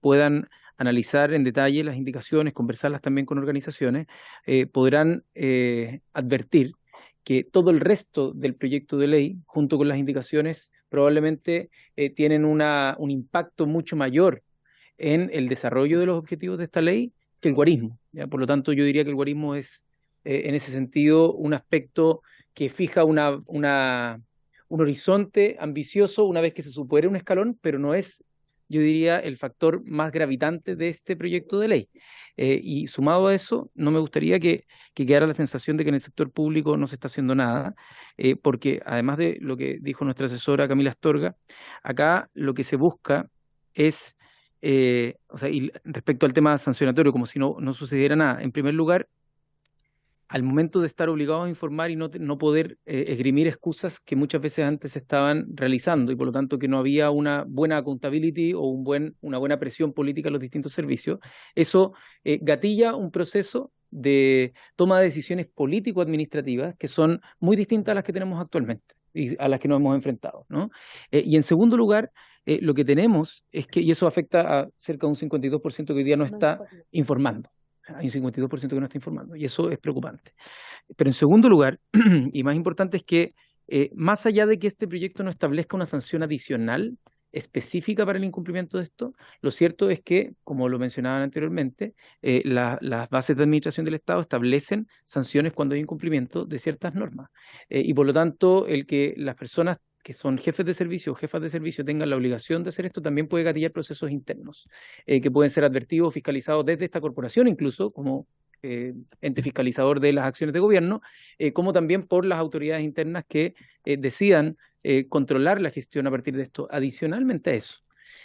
Speaker 12: puedan analizar en detalle las indicaciones, conversarlas también con organizaciones, podrán advertir que todo el resto del proyecto de ley, junto con las indicaciones, probablemente tienen un impacto mucho mayor en el desarrollo de los objetivos de esta ley que el guarismo, ¿ya? Por lo tanto, yo diría que el guarismo es, en ese sentido, un aspecto que fija un horizonte ambicioso una vez que se supere un escalón, pero no es, yo diría, el factor más gravitante de este proyecto de ley. Y sumado a eso, no me gustaría que quedara la sensación de que en el sector público no se está haciendo nada, porque además de lo que dijo nuestra asesora Camila Astorga, acá lo que se busca es, o sea, y respecto al tema sancionatorio, como si no sucediera nada, en primer lugar, al momento de estar obligados a informar y no poder esgrimir excusas que muchas veces antes se estaban realizando, y por lo tanto que no había una buena accountability o una buena presión política en los distintos servicios, eso gatilla un proceso de toma de decisiones político-administrativas que son muy distintas a las que tenemos actualmente y a las que nos hemos enfrentado, ¿no? Y en segundo lugar, lo que tenemos es que, y eso afecta a cerca de un 52% que hoy día no está informando. Hay un 52% que no está informando, y eso es preocupante. Pero en segundo lugar, y más importante, es que más allá de que este proyecto no establezca una sanción adicional específica para el incumplimiento de esto, lo cierto es que, como lo mencionaban anteriormente, las bases de administración del Estado establecen sanciones cuando hay incumplimiento de ciertas normas. Y por lo tanto, el que las personas que son jefes de servicio o jefas de servicio tengan la obligación de hacer esto también puede gatillar procesos internos, que pueden ser advertidos o fiscalizados desde esta corporación, incluso como ente fiscalizador de las acciones de gobierno, como también por las autoridades internas que decidan controlar la gestión a partir de esto. Adicionalmente a eso,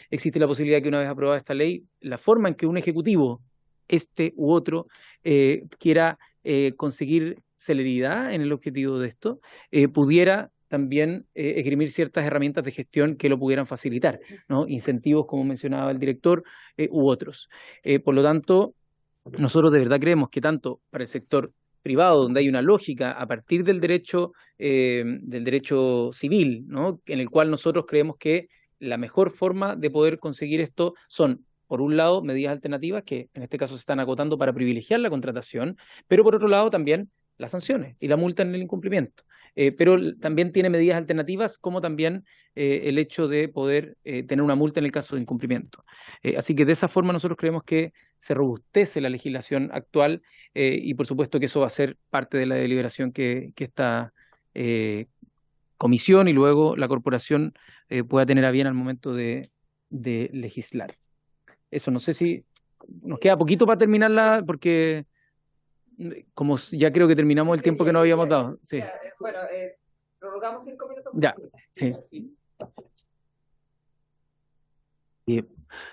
Speaker 12: existe la posibilidad que una vez aprobada esta ley, la forma en que un ejecutivo, este u otro, quiera conseguir celeridad en el objetivo de esto, pudiera también esgrimir ciertas herramientas de gestión que lo pudieran facilitar, ¿no? Incentivos, como mencionaba el director, u otros. Por lo tanto, nosotros de verdad creemos que tanto para el sector privado, donde hay una lógica a partir del derecho civil, ¿no? En el cual nosotros creemos que la mejor forma de poder conseguir esto son, por un lado, medidas alternativas que en este caso se están acotando para privilegiar la contratación, pero por otro lado también las sanciones y la multa en el incumplimiento. Pero también tiene medidas alternativas, como también el hecho de poder tener una multa en el caso de incumplimiento. Así que de esa forma nosotros creemos que se robustece la legislación actual, y por supuesto que eso va a ser parte de la deliberación que esta comisión y luego la corporación pueda tener a bien al momento de legislar. Eso, no sé si nos queda poquito para terminarla, porque como ya creo que terminamos el tiempo que nos habíamos dado. Sí.
Speaker 1: Bueno, prorrogamos 5 minutos.
Speaker 12: Ya, sí.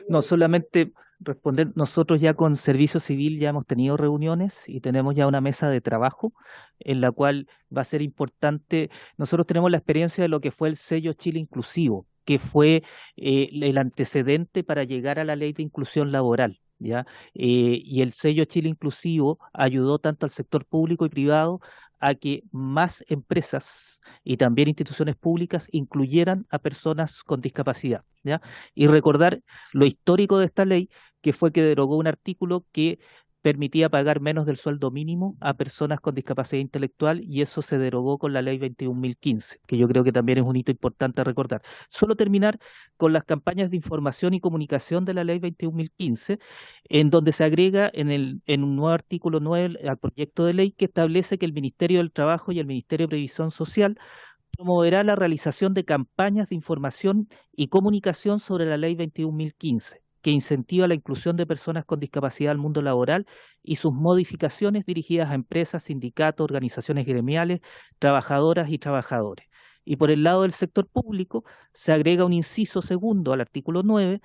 Speaker 9: No solamente responder, nosotros ya con Servicio Civil ya hemos tenido reuniones y tenemos ya una mesa de trabajo en la cual va a ser importante. Nosotros tenemos la experiencia de lo que fue el sello Chile Inclusivo, que fue el antecedente para llegar a la ley de inclusión laboral, ¿ya? Y el sello Chile Inclusivo ayudó tanto al sector público y privado a que más empresas y también instituciones públicas incluyeran a personas con discapacidad, ¿ya? Y recordar lo histórico de esta ley, que fue que derogó un artículo que permitía pagar menos del sueldo mínimo a personas con discapacidad intelectual, y eso se derogó con la ley 21.015, que yo creo que también es un hito importante a recordar. Solo terminar con las campañas de información y comunicación de la ley 21.015, en donde se agrega en un nuevo artículo 9 al proyecto de ley, que establece que el Ministerio del Trabajo y el Ministerio de Previsión Social promoverá la realización de campañas de información y comunicación sobre la Ley 21.015, que incentiva la inclusión de personas con discapacidad al mundo laboral y sus modificaciones dirigidas a empresas, sindicatos, organizaciones gremiales, trabajadoras y trabajadores. Y por el lado del sector público, se agrega un inciso segundo al artículo 9,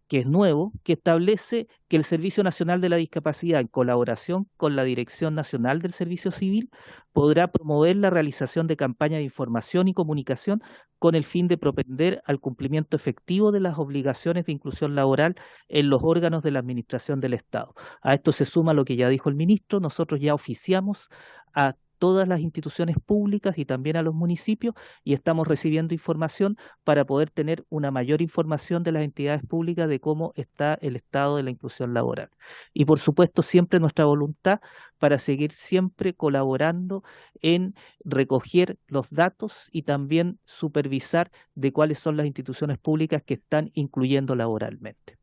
Speaker 9: que es nuevo, que establece que el Servicio Nacional de la Discapacidad, en colaboración con la Dirección Nacional del Servicio Civil, podrá promover la realización de campañas de información y comunicación con el fin de propender al cumplimiento efectivo de las obligaciones de inclusión laboral en los órganos de la Administración del Estado. A esto se suma lo que ya dijo el ministro. Nosotros ya oficiamos a todas las instituciones públicas y también a los municipios, y estamos recibiendo información para poder tener una mayor información de las entidades públicas de cómo está el estado de la inclusión laboral. Y por supuesto siempre nuestra voluntad para seguir siempre colaborando en recoger los datos y también supervisar de cuáles son las instituciones públicas que están incluyendo laboralmente.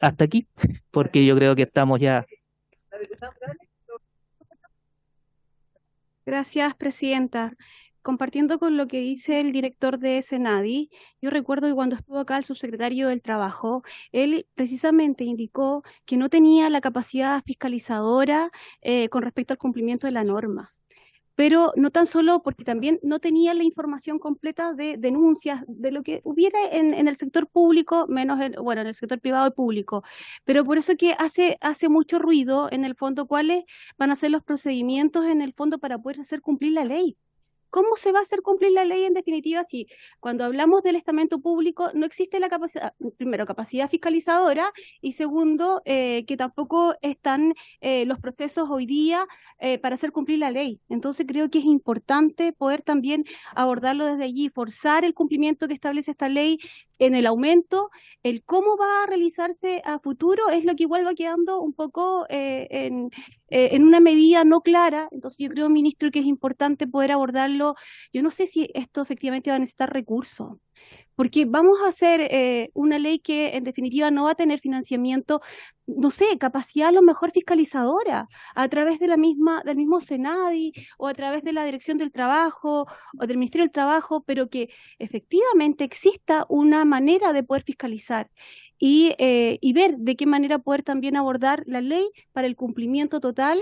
Speaker 9: Hasta aquí, porque yo creo que estamos ya...
Speaker 11: Gracias, presidenta. Compartiendo con lo que dice el director de SENADI, yo recuerdo que cuando estuvo acá el subsecretario del Trabajo, él precisamente indicó que no tenía la capacidad fiscalizadora con respecto al cumplimiento de la norma. Pero no tan solo porque también no tenía la información completa de denuncias, de lo que hubiera en el sector público, menos en el sector privado y público. Pero por eso que hace mucho ruido, en el fondo, cuáles van a ser los procedimientos, en el fondo, para poder hacer cumplir la ley. ¿Cómo se va a hacer cumplir la ley en definitiva si cuando hablamos del estamento público no existe la capacidad, primero, capacidad fiscalizadora, y segundo, que tampoco están los procesos hoy día para hacer cumplir la ley? Entonces creo que es importante poder también abordarlo desde allí, forzar el cumplimiento que establece esta ley en el aumento. El cómo va a realizarse a futuro es lo que igual va quedando un poco en una medida no clara. Entonces yo creo, ministro, que es importante poder abordarlo. Yo no sé si esto efectivamente va a necesitar recursos, porque vamos a hacer una ley que en definitiva no va a tener financiamiento, no sé, capacidad a lo mejor fiscalizadora, a través de del mismo SENADI, o a través de la Dirección del Trabajo, o del Ministerio del Trabajo, pero que efectivamente exista una manera de poder fiscalizar y ver de qué manera poder también abordar la ley para el cumplimiento total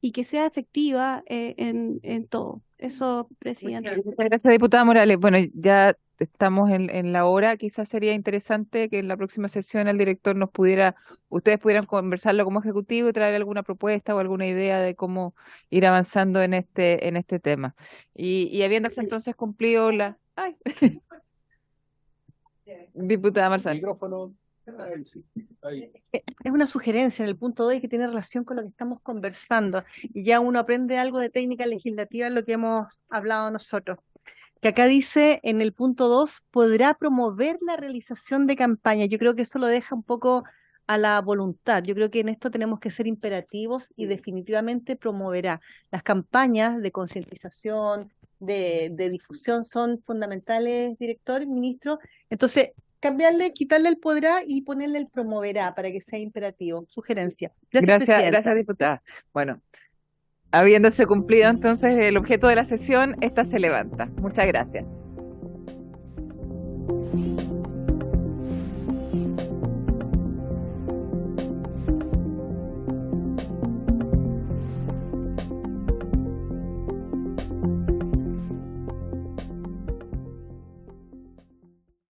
Speaker 11: y que sea efectiva en todo. Eso, presidente.
Speaker 1: Muchas gracias, diputada Morales. Bueno, ya estamos en la hora. Quizás sería interesante que en la próxima sesión el director ustedes pudieran conversarlo como ejecutivo y traer alguna propuesta o alguna idea de cómo ir avanzando en este tema. Y habiéndose entonces cumplido la... ¡Ay! Diputada Marzán.
Speaker 4: Es una sugerencia en el punto 2 que tiene relación con lo que estamos conversando, y ya uno aprende algo de técnica legislativa en lo que hemos hablado nosotros. Que acá dice en el punto 2, podrá promover la realización de campañas. Yo creo que eso lo deja un poco a la voluntad. Yo creo que en esto tenemos que ser imperativos y definitivamente promoverá. Las campañas de concientización, de difusión son fundamentales, director, ministro. Entonces, quitarle el podrá y ponerle el promoverá para que sea imperativo. Sugerencia.
Speaker 1: Gracias, diputada. Bueno, habiéndose cumplido entonces el objeto de la sesión, esta se levanta. Muchas gracias.